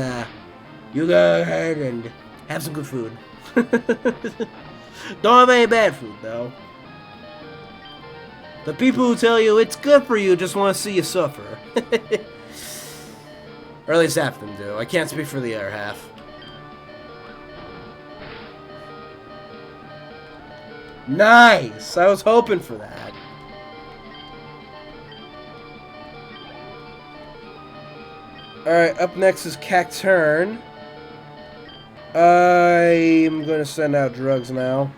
[SPEAKER 1] have some good food. Don't have any bad food though. The people who tell you it's good for you just want to see you suffer. Or at least half of them do. I can't speak for the other half. Nice! I was hoping for that. Alright, up next is Cacturn. I'm going to send out drugs now.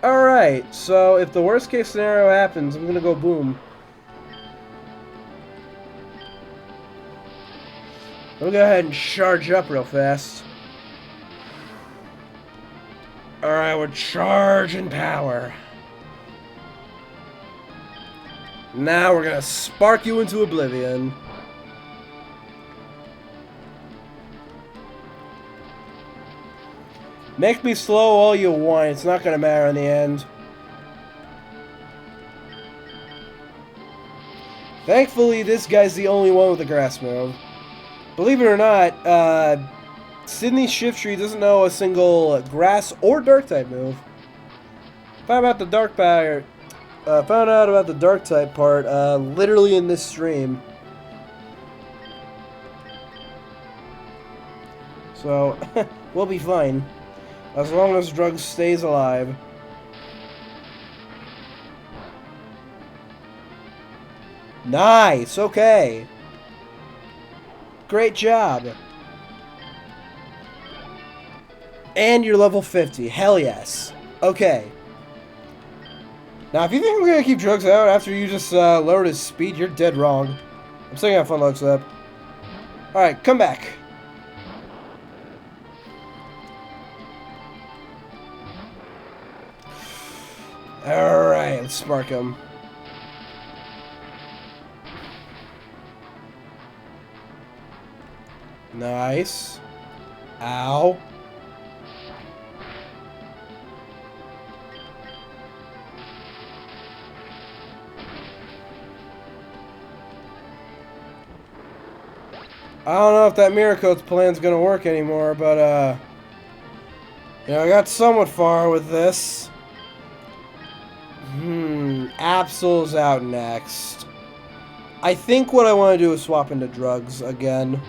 [SPEAKER 1] Alright, so if the worst case scenario happens, I'm going to go boom. We'll go ahead and charge up real fast. Alright, we're charging power. Now we're gonna spark you into oblivion. Make me slow all you want, it's not gonna matter in the end. Thankfully, this guy's the only one with a grass move. Believe it or not, Sydney's Shift Tree doesn't know a single grass or dark type move. Found out about the dark type part literally in this stream. So, we'll be fine. As long as Drugs stays alive. Nice, okay. Great job. And you're level 50. Hell yes. Okay. Now, if you think we're going to keep Drugs out after you just lowered his speed, you're dead wrong. I'm saying how fun looks up. Alright, come back. Alright, let's spark him. Nice. Ow. I don't know if that Miracote's plan's gonna work anymore, but, you know, I got somewhat far with this. Absol's out next. I think what I want to do is swap into Drugs again.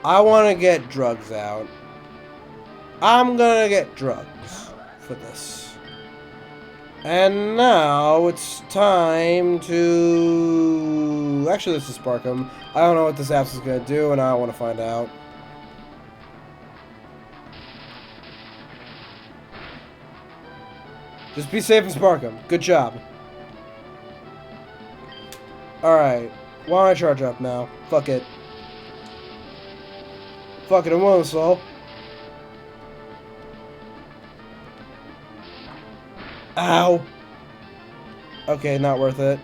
[SPEAKER 1] I want to get Drugs out. I'm gonna get Drugs for this. And now it's time to... Actually, let's just spark him. I don't know what this apps is gonna do, and I want to find out. Just be safe and spark him. Good job. Alright. Why don't I charge up now? Fuck it. Fuck it, I'm willing, soul. Ow. Okay, not worth it.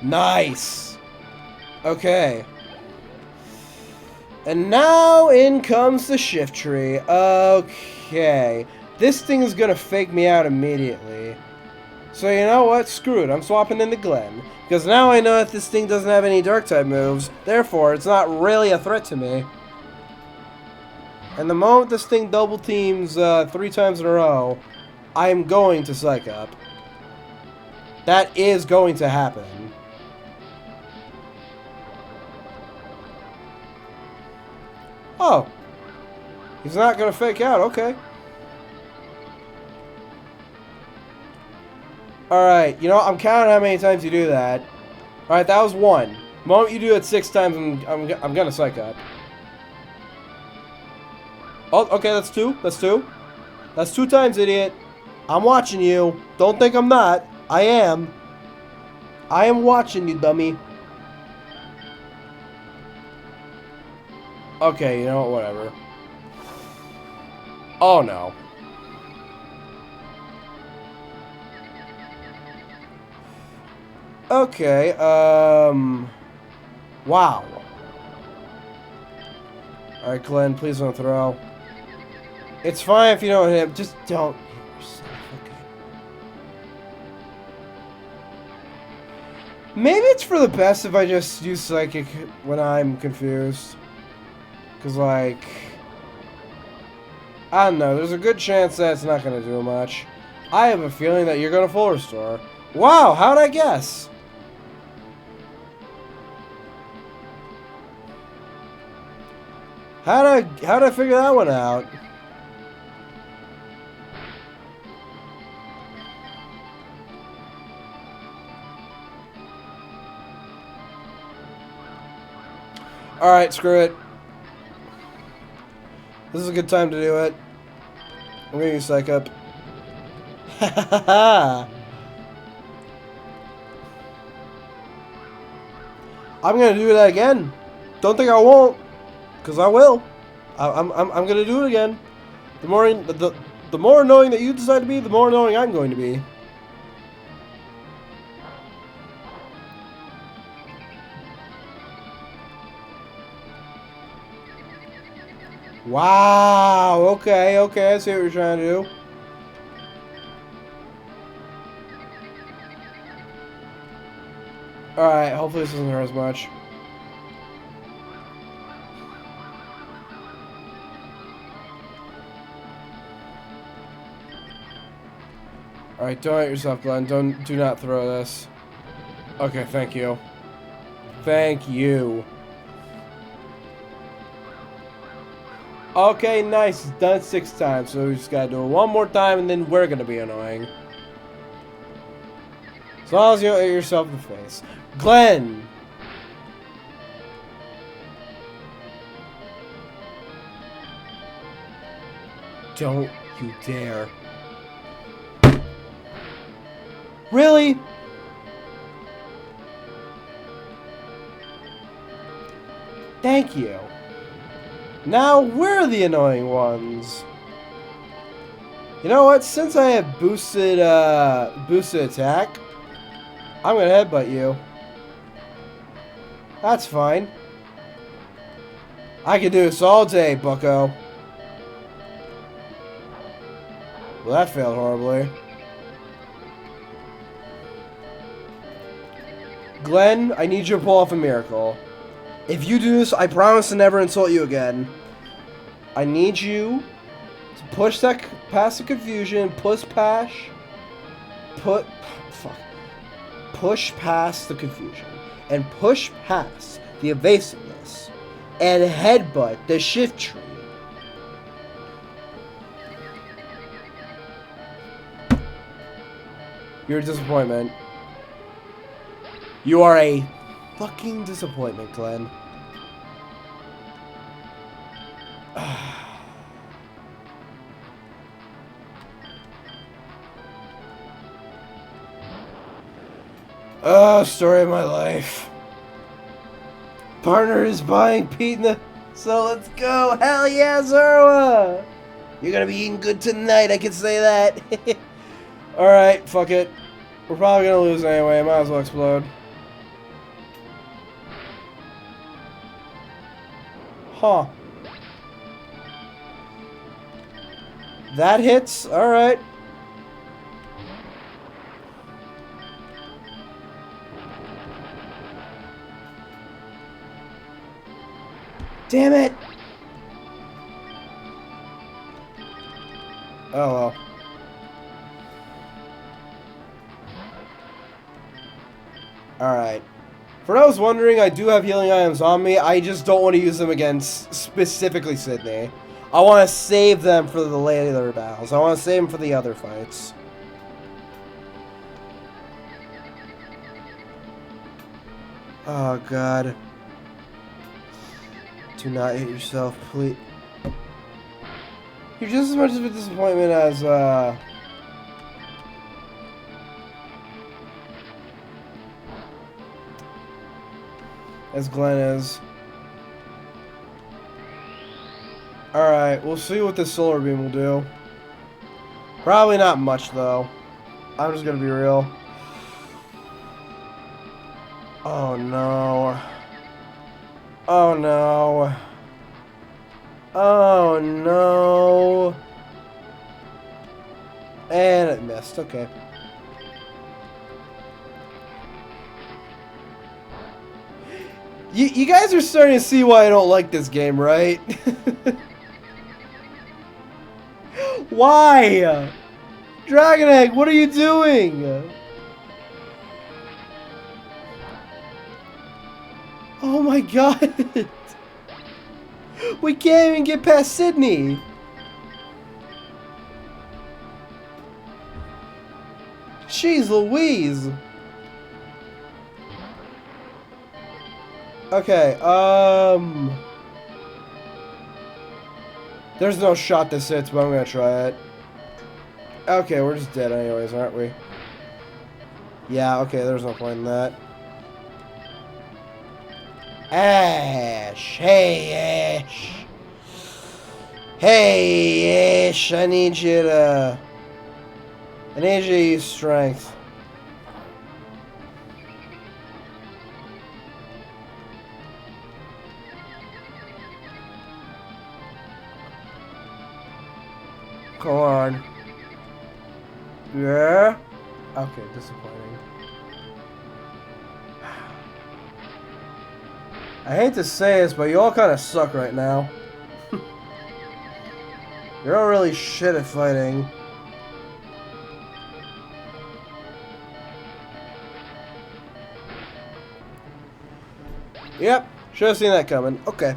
[SPEAKER 1] Nice. Okay. And now in comes the shift tree. Okay. This thing is gonna fake me out immediately. So you know what? Screw it. I'm swapping into Glenn. Because now I know that this thing doesn't have any dark type moves. Therefore, it's not really a threat to me. And the moment this thing double teams 3 times in a row, I'm going to Psych Up. That is going to happen. Oh. He's not going to fake out. Okay. Alright. You know, I'm counting how many times you do that. Alright, that was 1. The moment you do it 6 times, I'm going to Psych Up. Oh, okay, that's 2. That's 2. That's 2 times, idiot. I'm watching you. Don't think I'm not. I am. I am watching you, dummy. Okay, you know what? Whatever. Oh, no. Okay, wow. Alright, Glenn, please don't throw. It's fine if you don't hit him. Just don't hit yourself, okay? Maybe it's for the best if I just use Psychic when I'm confused. Because, like... I don't know. There's a good chance that it's not going to do much. I have a feeling that you're going to full restore. Wow, how'd I guess? How'd I figure that one out? Alright, screw it. This is a good time to do it. I'm gonna use Psych Up. I'm gonna do that again. Don't think I won't, cause I will. I'm gonna do it again. The more annoying that you decide to be, the more annoying I'm going to be. Wow, okay, I see what you're trying to do. Alright, hopefully this doesn't hurt as much. Alright, don't hurt yourself, Glenn. Do not throw this. Okay, thank you. Thank you. Okay, nice. It's done 6 times, so we just gotta do it one more time, and then we're gonna be annoying. As long as you don't hit yourself in the face. Glenn! Don't you dare. Really? Thank you. Now we're the annoying ones. You know what? Since I have boosted attack, I'm gonna headbutt you. That's fine. I can do this all day, bucko. Well, that failed horribly. Glenn, I need you to pull off a miracle. If you do this, I promise to never insult you again. I need you to push that past the confusion, push past the confusion, and push past the evasiveness, and headbutt the shift tree. You're a disappointment. You are a fucking disappointment, Glenn. Oh, story of my life. Partner is buying pizza, so let's go. Hell yeah, Zorua! You're gonna be eating good tonight, I can say that. Alright, fuck it. We're probably gonna lose anyway, might as well explode. Huh. That hits? Alright. Damn it! Oh well. Alright. For those wondering, I do have healing items on me. I just don't want to use them against specifically Sydney. I want to save them for the later battles. I want to save them for the other fights. Oh god. Do not hit yourself, please. You're just as much of a disappointment as Glenn is. Alright, we'll see what this solar beam will do. Probably not much, though. I'm just gonna be real. Oh, no. Oh, no. Oh, no. And it missed. Okay. You guys are starting to see why I don't like this game, right? Why? Dragon Egg, what are you doing? Oh my god. We can't even get past Sydney. Jeez Louise. Okay, there's no shot this hits, but I'm gonna try it. Okay, we're just dead anyways, aren't we? Yeah, okay, there's no point in that. Ash! Hey, Ash! Hey, Ash! I need you to use strength. Come on. Yeah? Okay, disappointing. I hate to say this, but you all kind of suck right now. You're all really shit at fighting. Yep, should have seen that coming. Okay.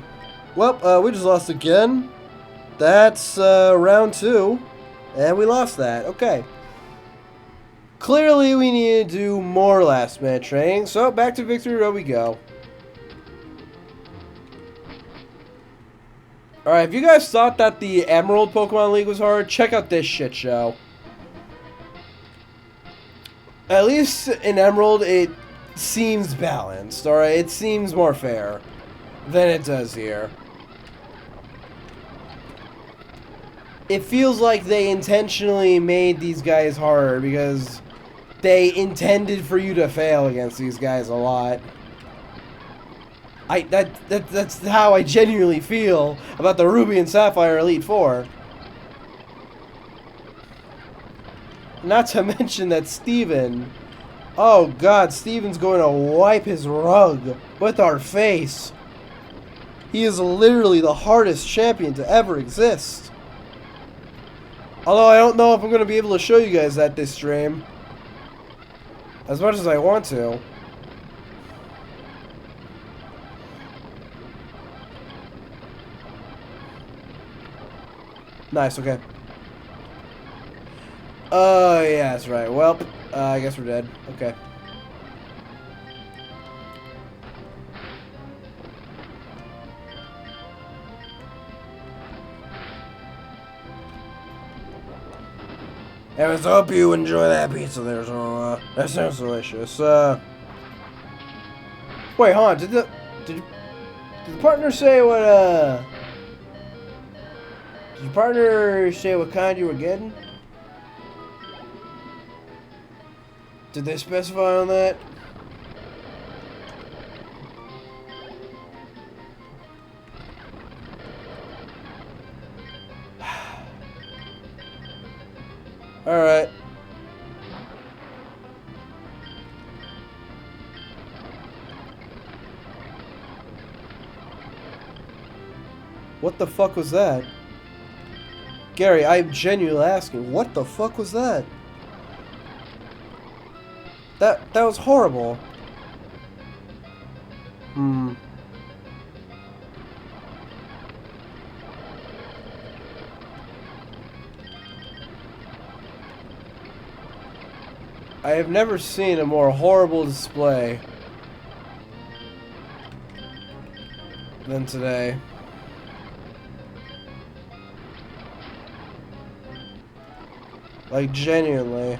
[SPEAKER 1] Well, we just lost again. That's round 2, and we lost that. Okay. Clearly, we need to do more last-minute training, so back to Victory Road we go. Alright, if you guys thought that the Emerald Pokemon League was hard, check out this shit show. At least in Emerald, it seems balanced, alright? It seems more fair than it does here. It feels like they intentionally made these guys harder because they intended for you to fail against these guys a lot. That's how I genuinely feel about the Ruby and Sapphire Elite Four. Not to mention that Steven... Oh god, Steven's going to wipe his rug with our face. He is literally the hardest champion to ever exist. Although I don't know if I'm going to be able to show you guys that this stream. As much as I want to. Nice, okay. Oh, yeah, that's right. Well, I guess we're dead. Okay. Anyways, I hope you enjoy that pizza there, so, that sounds delicious. Wait, hold on. Did the partner say what? Did your partner say what kind you were getting? Did they specify on that? All right. What the fuck was that? Gary, I'm genuinely asking, what the fuck was that? That was horrible. I have never seen a more horrible display than today. Like, genuinely.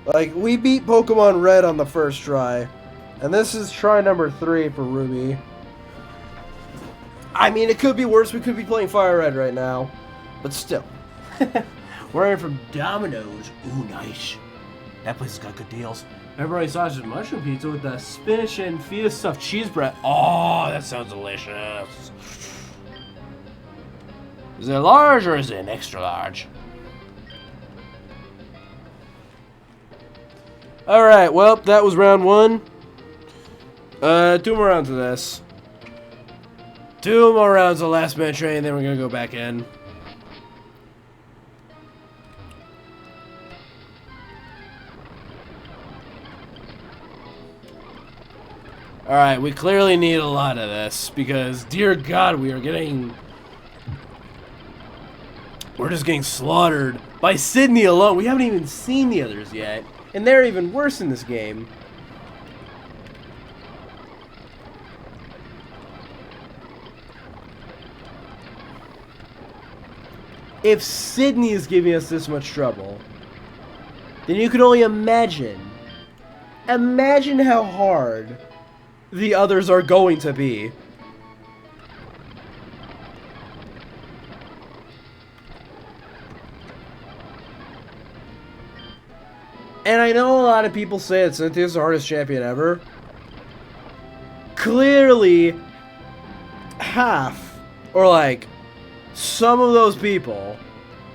[SPEAKER 1] Like, we beat Pokemon Red on the first try. And this is try number 3 for Ruby. I mean, it could be worse. We could be playing Fire Red right now. But still.
[SPEAKER 2] We're in from Domino's. Ooh, nice. That place has got good deals. Pepperoni sausage and mushroom pizza with the spinach and feta stuffed cheese bread. Oh, that sounds delicious. Is it large or is it an extra large?
[SPEAKER 1] Alright, well, that was round 1. 2 more rounds of this. 2 more rounds of last minute train, then we're gonna go back in. Alright, we clearly need a lot of this, because, dear God, we're just getting slaughtered by Sydney alone. We haven't even seen the others yet, and they're even worse in this game. If Sydney is giving us this much trouble, then you can only imagine. Imagine how hard the others are going to be. And I know a lot of people say that Cynthia's the hardest champion ever. Clearly, half, or like, some of those people,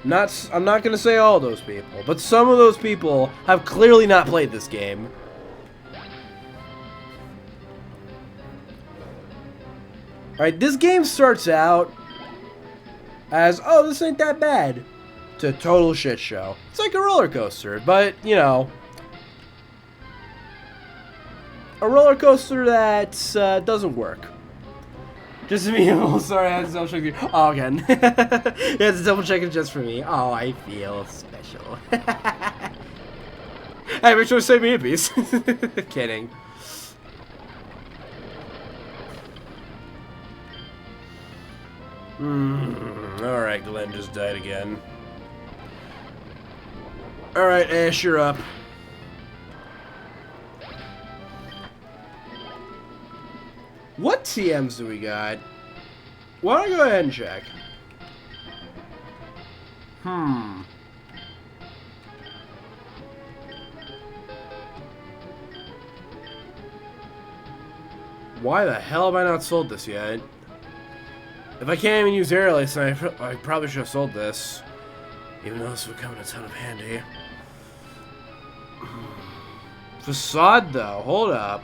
[SPEAKER 1] I'm not going to say all those people, but some of those people have clearly not played this game. Alright, this game starts out as, oh, this ain't that bad, to a total shit show. It's like a roller coaster, but, you know, a roller coaster that doesn't work. Just me. Oh, sorry, I had to double check you. Oh, again. You had to double check it just for me. Oh, I feel special. Hey, make sure to save me a piece. Kidding. Alright, Glenn just died again. Alright, Ash, you're up. What TMs do we got? Why don't I go ahead and check? Why the hell have I not sold this yet? If I can't even use air lace, then I probably should have sold this. Even though this would come in a ton of handy. Facade, though. Hold up.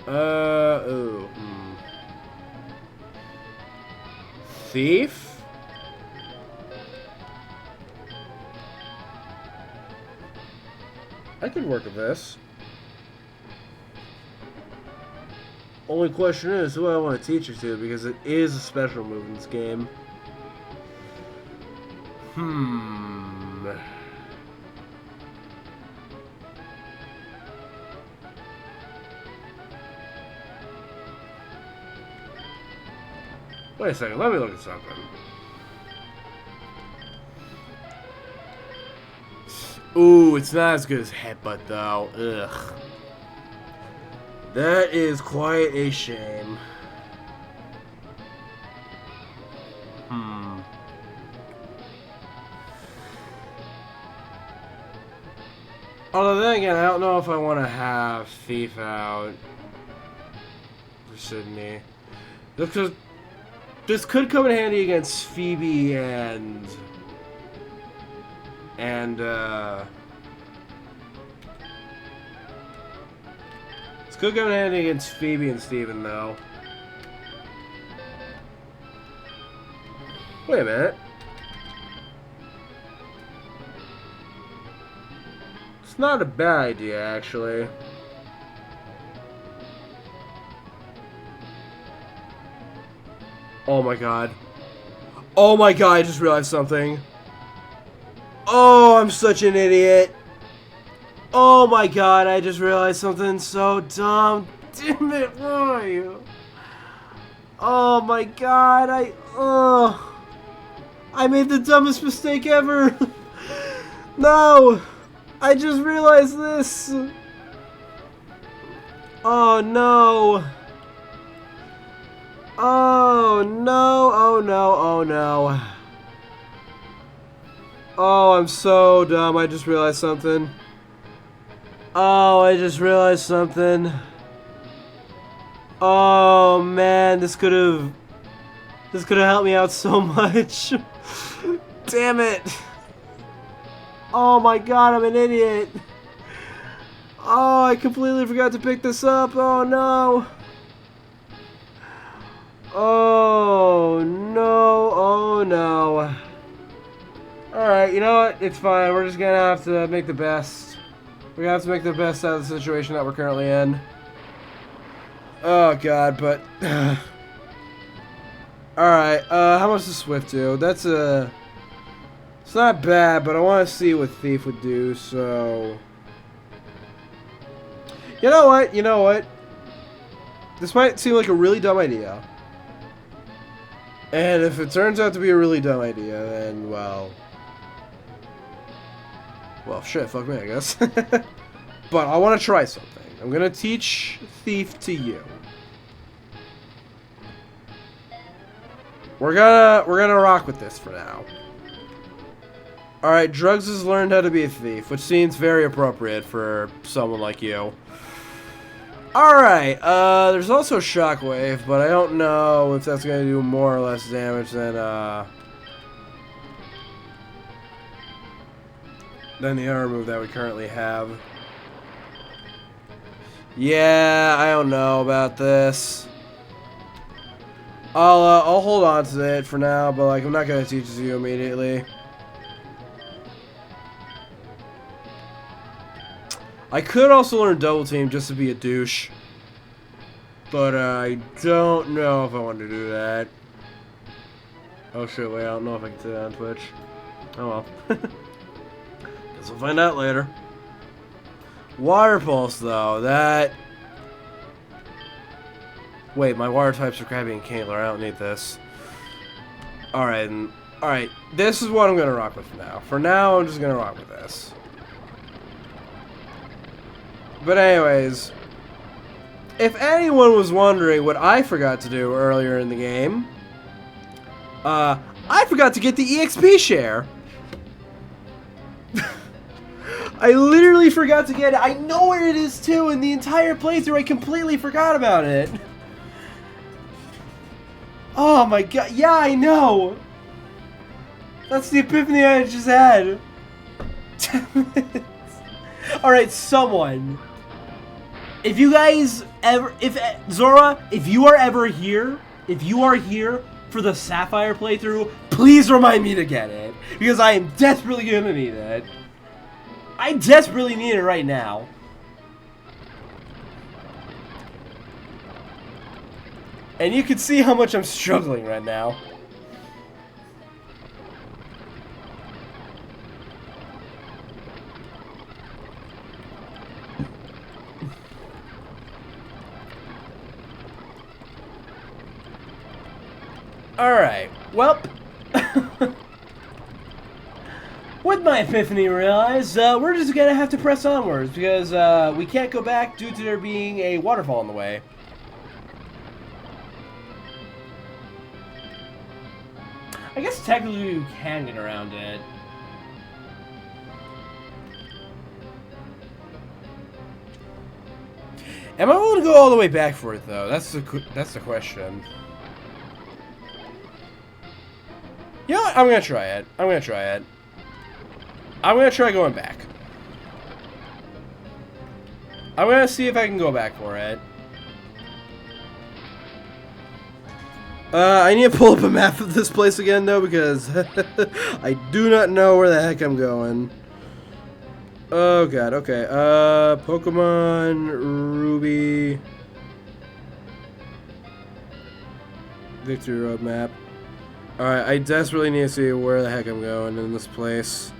[SPEAKER 1] Ooh. Thief? I could work with this. Only question is who I want to teach it to, because it is a special move in this game. Wait a second, let me look at something. Ooh, it's not as good as Headbutt, though. Ugh. That is quite a shame. Although then again, I don't know if I want to have Thief out for Sydney. Because this could come in handy against Phoebe and this could come in handy against Phoebe and Steven, though. Wait a minute. It's not a bad idea, actually. Oh my god. Oh my god, I just realized something. Oh, I'm such an idiot. Oh my god, I just realized something so dumb. Damn it, why? Oh my god, I made the dumbest mistake ever. No. I just realized this. Oh no. Oh no, oh no, oh no. Oh, I'm so dumb. I just realized something. Oh, I just realized something. Oh man, this could have helped me out so much. Damn it. Oh my god, I'm an idiot. Oh, I completely forgot to pick this up. Oh no. Oh no, oh no. Alright, you know what? It's fine. We're just gonna have to make the best. We're gonna have to make the best out of the situation that we're currently in. Oh god, but... Alright, how much does Swift do? That's a... It's not bad, but I want to see what Thief would do, so... You know what? You know what? This might seem like a really dumb idea. And if it turns out to be a really dumb idea, then, well... Well, shit, fuck me, I guess. But I want to try something. I'm going to teach Thief to you. We're gonna rock with this for now. Alright, Drugs has learned how to be a thief, which seems very appropriate for someone like you. Alright, there's also Shockwave, but I don't know if that's going to do more or less damage than the other move that we currently have. Yeah, I don't know about this. I'll hold on to it for now, but like I'm not going to teach it to you immediately. I could also learn Double Team just to be a douche. But I don't know if I want to do that. Oh shit, wait, I don't know if I can say that on Twitch. Oh well. Guess we'll find out later. Water Pulse though, that... Wait, my water types are Krabby and Kingler, I don't need this. Alright, this is what I'm gonna rock with for now. For now, I'm just gonna rock with this. But anyways, if anyone was wondering what I forgot to do earlier in the game, I forgot to get the EXP share. I literally forgot to get it. I know where it is too. In the entire playthrough, I completely forgot about it. Oh my god. Yeah, I know. That's the epiphany I just had. Damn it. Alright, someone. If you guys ever, Zora, if you are ever here, if you are here for the Sapphire playthrough, please remind me to get it. Because I am desperately gonna need it. I desperately need it right now. And you can see how much I'm struggling right now. Alright, well, with my epiphany realized, we're just gonna have to press onwards because we can't go back due to there being a waterfall in the way. I guess technically we can get around it. Am I willing to go all the way back for it though? That's the question. You know what? I'm gonna try it. I'm gonna try it. I'm gonna try going back. I'm gonna see if I can go back for it. I need to pull up a map of this place again though because I do not know where the heck I'm going. Oh god, okay. Pokemon Ruby Victory Road map. Alright, I desperately need to see where the heck I'm going in this place.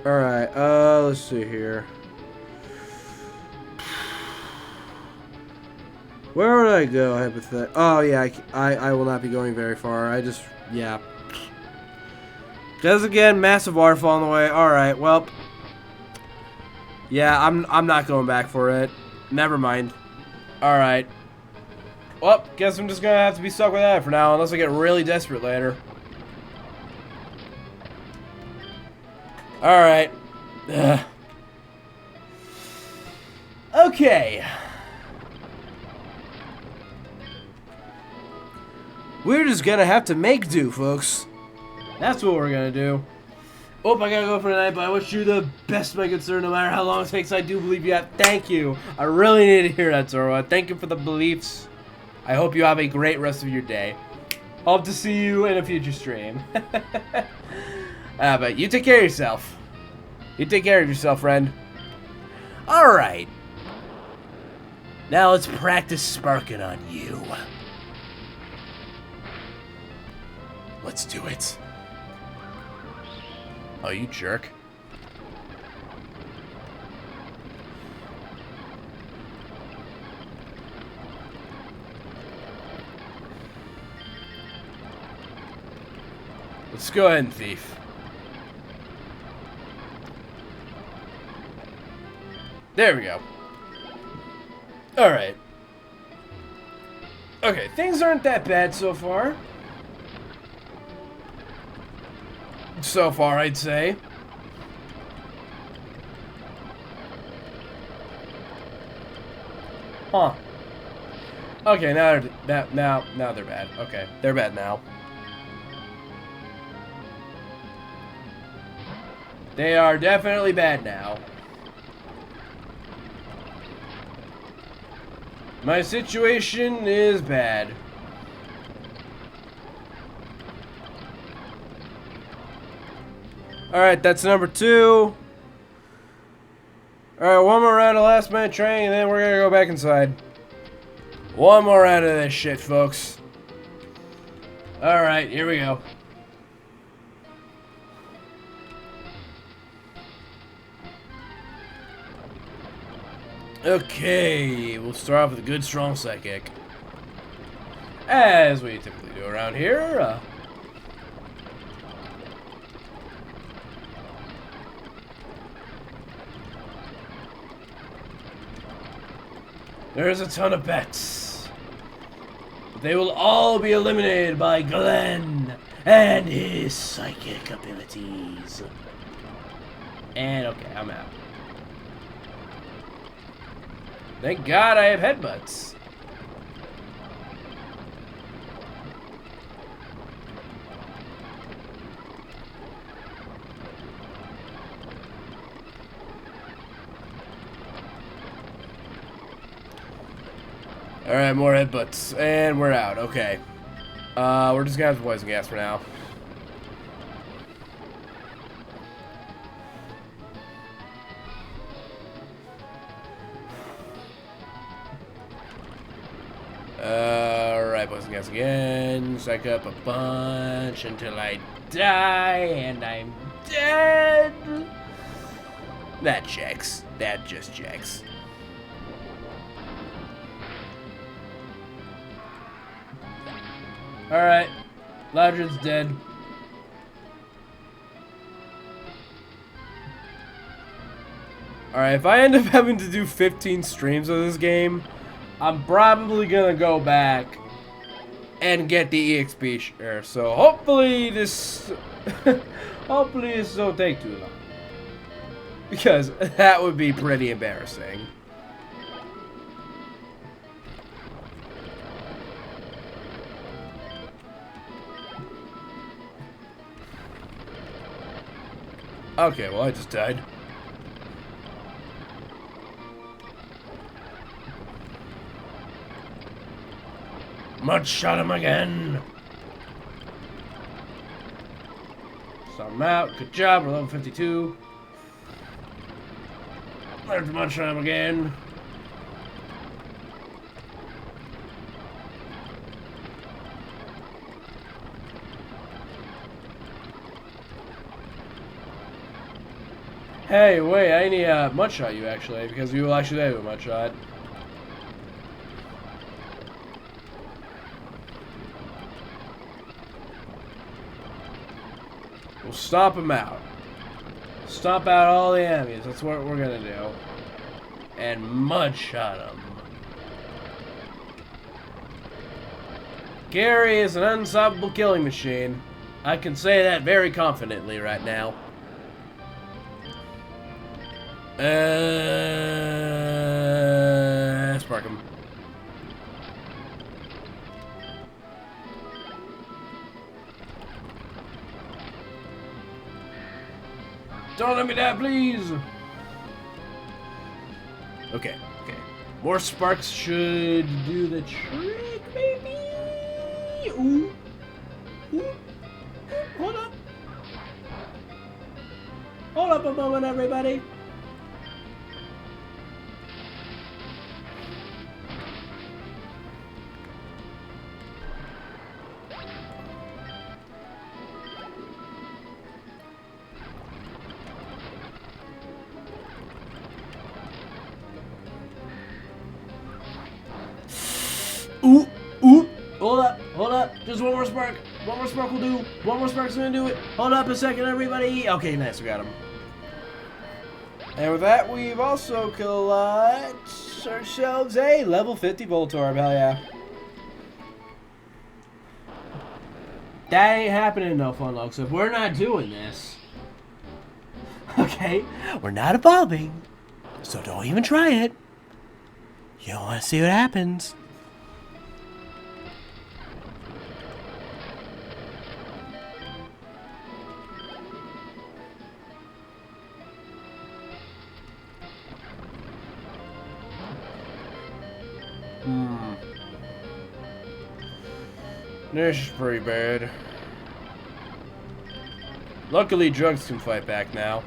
[SPEAKER 1] Alright, let's see here. Where would I go, hypothetically? Oh, yeah, I will not be going very far. I just, yeah. Because, again, massive waterfall on the way. Alright, well. Yeah, I'm not going back for it. Never mind. Alright. Well, guess I'm just going to have to be stuck with that for now, unless I get really desperate later. Alright. Okay. We're just gonna have to make do, folks. That's what we're gonna do. Oh, I gotta go for tonight, but I wish you the best, my good sir, no matter how long it takes. I do believe you have. Thank you. I really need to hear that, Zoro. Thank you for the beliefs. I hope you have a great rest of your day. Hope to see you in a future stream. But you take care of yourself. You take care of yourself, friend. Alright. Now let's practice sparking on you. Let's do it. Oh, you jerk. Let's go ahead and thief. There we go. Alright. Okay, things aren't that bad so far. So far, I'd say. Huh. Okay, now they're bad. Okay, they're bad now. They are definitely bad now. My situation is bad. Alright, that's number 2. Alright, one more round of last minute training, and then we're gonna go back inside. One more round of this shit, folks. Alright, here we go. Okay, we'll start off with a good, strong psychic. As we typically do around here. There's a ton of bets. But they will all be eliminated by Glenn and his psychic abilities. And okay, I'm out. Thank God I have headbutts. Alright, more headbutts. And we're out. Okay. We're just gonna have poison gas for now. Alright, apply poison gas again. Psych up a bunch until I die, and I'm dead. That checks. That just checks. Alright. Loudred's dead. Alright, if I end up having to do 15 streams of this game, I'm probably gonna go back and get the EXP share. So hopefully this hopefully this don't take too long. Because that would be pretty embarrassing. Okay, well I just died. Mud shot him again. Start him out. Good job. We're level 52. There's mud shot him again. Hey, wait, I need a mud shot you actually, because you will actually have a mud shot. We'll stomp him out. Stomp out all the enemies. That's what we're gonna do. And mud shot him. Gary is an unstoppable killing machine. I can say that very confidently right now. Spark him. Don't let me die, please! Okay, okay. More sparks should do the trick, maybe? Ooh. Ooh. Hold up. Hold up a moment, everybody. Ooh, ooh, hold up, just one more spark will do, one more spark's gonna do it, hold up a second everybody, okay, nice, we got him. And with that, we've also got ourselves a level 50 Voltorb, hell yeah. That ain't happening no fun, Lux, if we're not doing this. Okay, we're not evolving, so don't even try it. You don't wanna see what happens. This is pretty bad. Luckily, drugs can fight back now.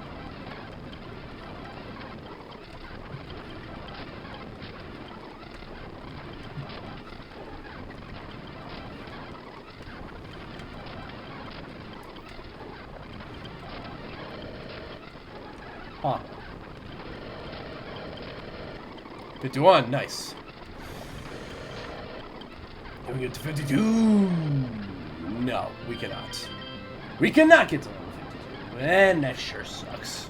[SPEAKER 1] Huh. 51, nice. Can we get to 52? No, we cannot. We cannot get to level 52. And that sure sucks.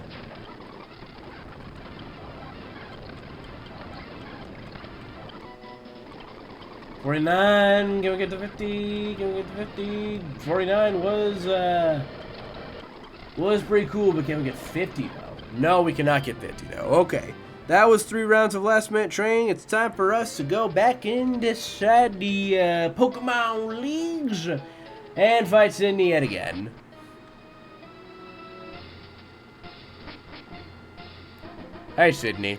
[SPEAKER 1] $49, can we get to 50? Can we get to 50? 49 was pretty cool, but can we get 50 though? No, we cannot get 50 though. Okay. That was 3 rounds of last minute training. It's time for us to go back inside the Pokemon Leagues and fight Sydney yet again. Hi, Sydney.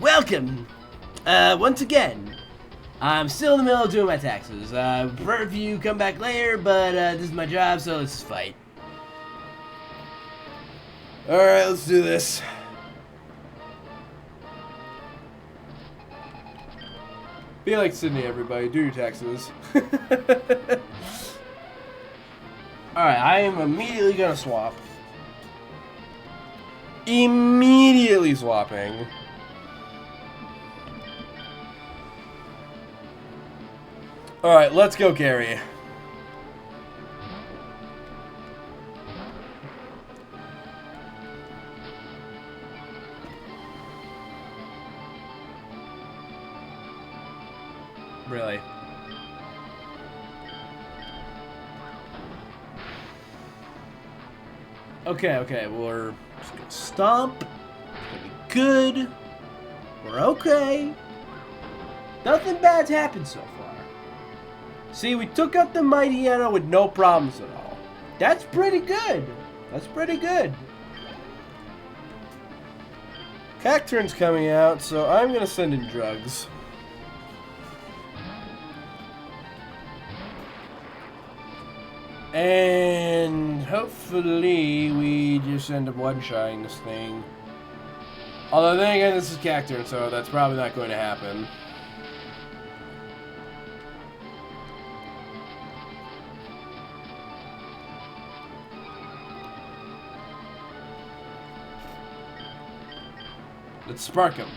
[SPEAKER 2] Welcome! Once again, I'm still in the middle of doing my taxes. Prefer if you come back later, but this is my job, so let's just fight.
[SPEAKER 1] Alright, let's do this. Be like Sydney, everybody. Do your taxes. Alright, I am immediately gonna swap. Immediately swapping. Alright, let's go, Gary. Really? Okay, we're just gonna stomp. It's gonna be good. We're okay. Nothing bad's happened so far. See, we took out the Mighty Anna with no problems at all. That's pretty good. That's pretty good. Cacturn's coming out, so I'm gonna send in drugs. And hopefully we just end up one-shotting this thing. Although then again, this is Cacturn, so that's probably not going to happen. Let's spark him.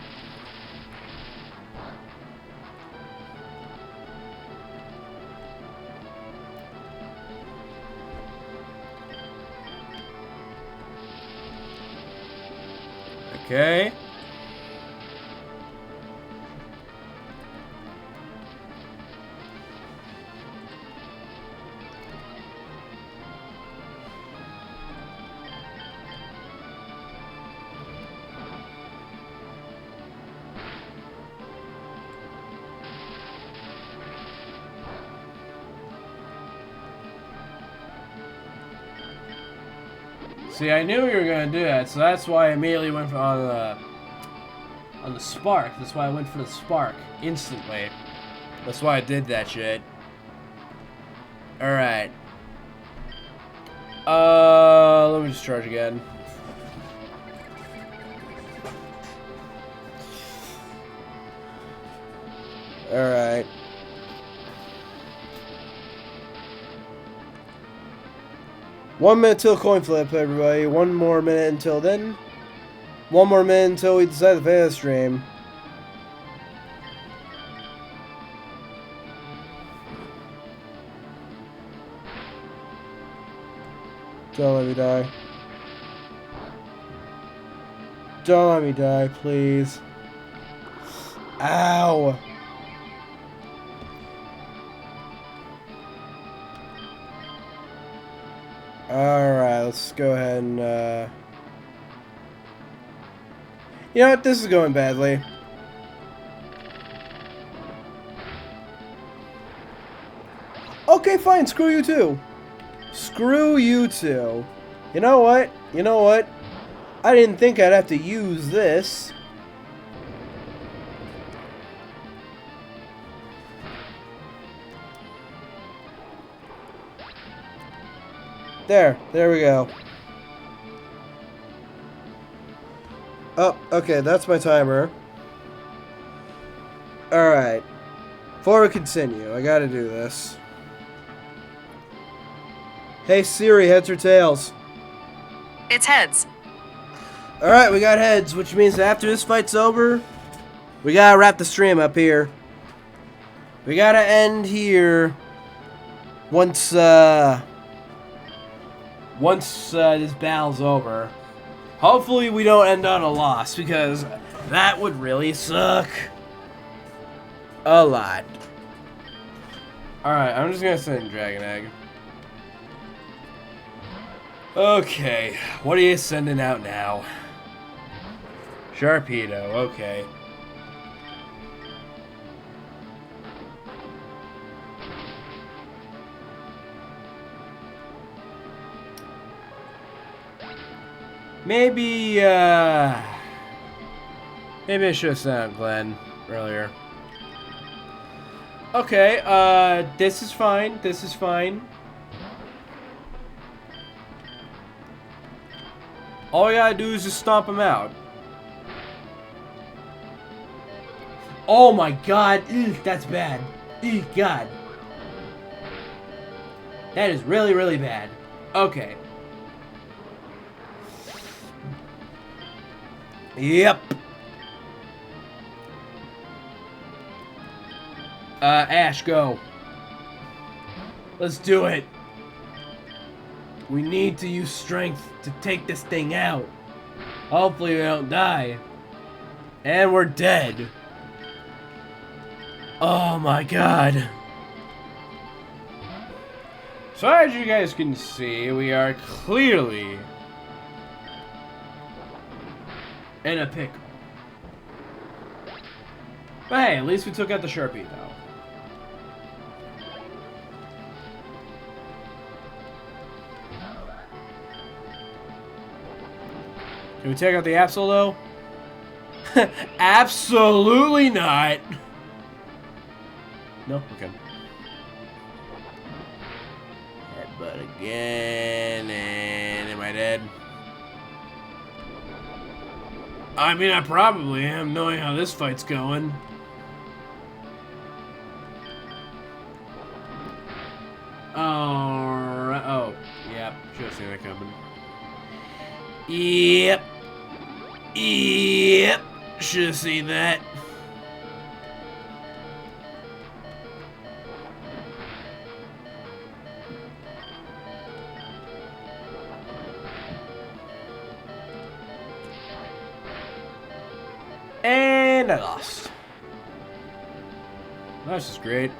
[SPEAKER 1] Okay. See, I knew we were gonna do that, so that's why I immediately went on the spark. That's why I went for the spark instantly. That's why I did that shit. Alright. Let me just charge again. Alright. One minute till coin flip, everybody. One more minute until then. One more minute until we decide to finish the stream. Don't let me die. Don't let me die, please. Ow! Alright, let's go ahead and, you know what? This is going badly. Okay, fine. Screw you too. Screw you too. You know what? You know what? I didn't think I'd have to use this. There we go. Oh, okay, that's my timer. Alright. Before we continue, I gotta do this. Hey Siri, heads or tails?
[SPEAKER 3] It's heads.
[SPEAKER 1] Alright, we got heads, which means after this fight's over, we gotta wrap the stream up here. We gotta end here once this battle's over. Hopefully we don't end on a loss, because that would really suck a lot. Alright, I'm just gonna send in Dragon Egg. Okay, what are you sending out now? Sharpedo, okay. Maybe I should have sent out Glenn earlier. Okay, this is fine. This is fine. All we gotta do is just stomp him out. Oh my god. Ew, that's bad. Ew, god. That is really, really bad. Okay. Yep. Ash, go. Let's do it. We need to use strength to take this thing out. Hopefully we don't die. And we're dead. Oh my god. So as you guys can see, we are clearly in a pickle. But hey, at least we took out the Sharpie though. Can we take out the Absol though? Absolutely not. No? Okay. Headbutt again, and am I dead? I mean, I probably am, knowing how this fight's going. Alright. Oh, yep. Should have seen that coming. Yep. Yep. Should have seen that. And I lost. That's just great.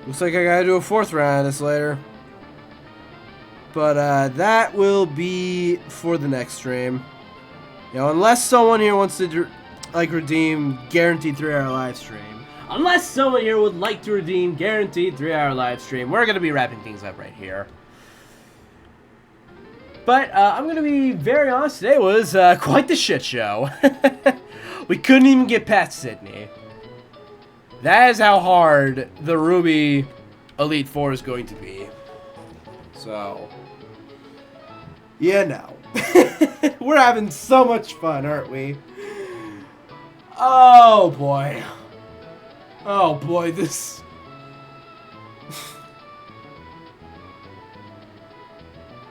[SPEAKER 1] Looks like I gotta do a 4th round of this later. But that will be for the next stream. You know, unless someone here wants to redeem guaranteed 3-hour live stream. Unless someone here would like to redeem guaranteed 3-hour live stream, we're gonna be wrapping things up right here. But I'm going to be very honest, today was quite the shit show. We couldn't even get past Sydney. That is how hard the Ruby Elite Four is going to be. So, yeah, no. We're having so much fun, aren't we? Oh, boy. Oh, boy, this...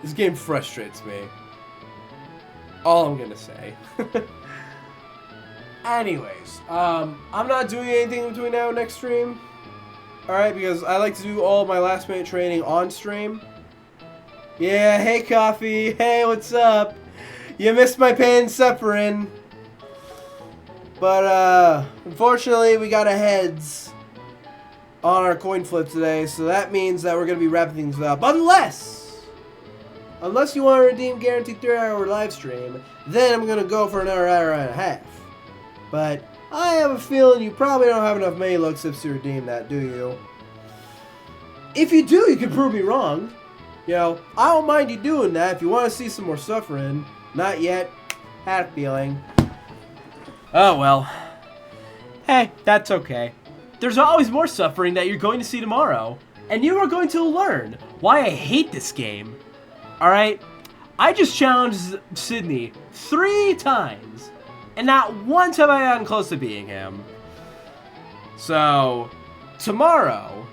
[SPEAKER 1] This game frustrates me. All I'm gonna say. Anyways, I'm not doing anything between now and next stream. Alright, because I like to do all my last minute training on stream. Yeah, hey Coffee. Hey, what's up? You missed my pain and suffering. But, unfortunately, we got a heads on our coin flip today, so that means that we're gonna be wrapping things up. Unless you want to redeem guaranteed 3-hour live stream, then I'm going to go for another hour and a half. But I have a feeling you probably don't have enough many Look-Sips to redeem that, do you? If you do, you can prove me wrong. You know, I don't mind you doing that if you want to see some more suffering. Not yet. Had a feeling. Oh, well. Hey, that's okay. There's always more suffering that you're going to see tomorrow. And you are going to learn why I hate this game. Alright, I just challenged Sydney 3 times, and not once have I gotten close to beating him. So, tomorrow,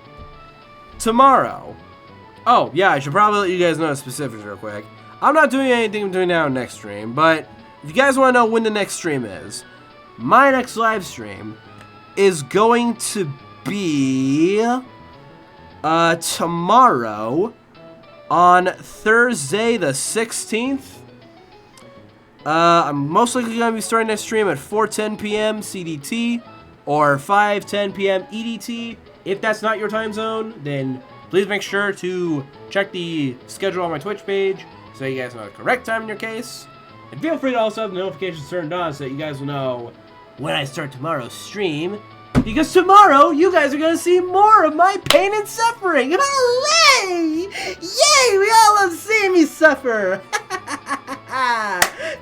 [SPEAKER 1] oh yeah, I should probably let you guys know the specifics real quick. I'm not doing anything between now and next stream, but if you guys want to know when the next stream is, my next live stream is going to be, tomorrow, on Thursday the 16th. I'm most likely going to be starting that stream at 4:10 p.m. CDT or 5:10 p.m. EDT. If that's not your time zone, then please make sure to check the schedule on my Twitch page so you guys know the correct time in your case. And feel free to also have the notifications turned on so that you guys will know when I start tomorrow's stream. Because tomorrow, you guys are going to see more of my pain and suffering. Hooray! Yay! We all love seeing me suffer.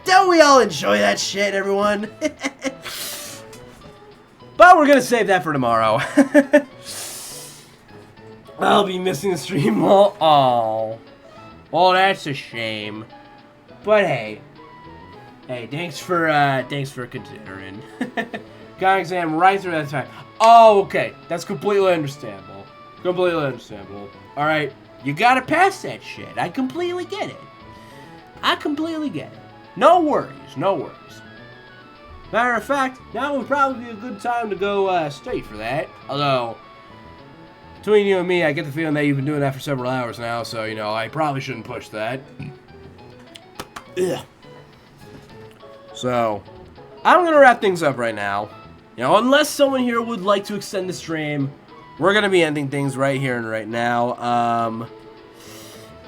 [SPEAKER 1] Don't we all enjoy that shit, everyone? But we're going to save that for tomorrow. I'll be missing the stream. Oh, that's a shame. But hey, thanks for considering. Because Got an exam right through that time. Oh, okay. That's completely understandable. Completely understandable. Alright, you gotta pass that shit. I completely get it. I completely get it. No worries, no worries. Matter of fact, now would probably be a good time to go straight for that. Although, between you and me, I get the feeling that you've been doing that for several hours now, so, you know, I probably shouldn't push that. Ugh. So, I'm gonna wrap things up right now. You know, unless someone here would like to extend the stream, we're gonna be ending things right here and right now.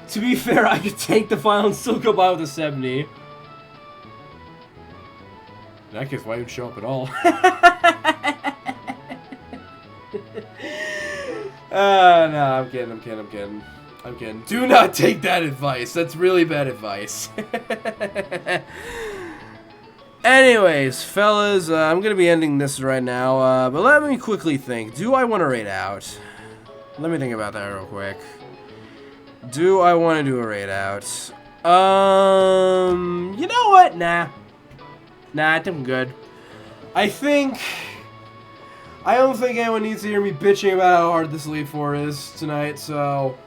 [SPEAKER 1] To be fair, I could take the final and still go by with a 70. In that case, why even show up at all? No, I'm kidding. Do not take that advice. That's really bad advice. Anyways, fellas, I'm going to be ending this right now, but let me quickly think. Do I want to raid out? Let me think about that real quick. Do I want to do a raid out? You know what? Nah, I think I'm good. I don't think anyone needs to hear me bitching about how hard this Elite Four is tonight, so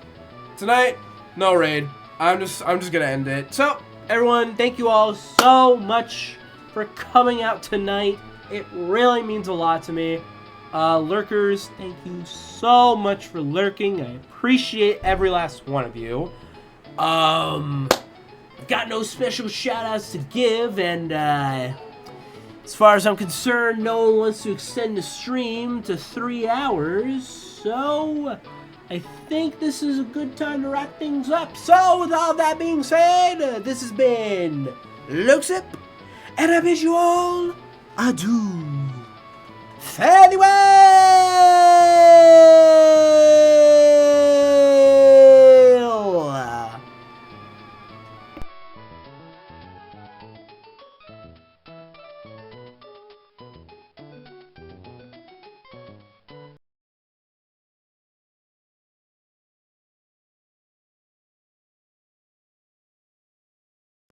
[SPEAKER 1] tonight, no raid. I'm just gonna end it. So, everyone, thank you all so much for coming out tonight. It really means a lot to me. Lurkers, thank you so much for lurking. I appreciate every last one of you. I've got no special shout-outs to give, and as far as I'm concerned, no one wants to extend the stream to 3 hours, so I think this is a good time to wrap things up. So, with all that being said, this has been Luxip, and I bid you all adieu. Farewell!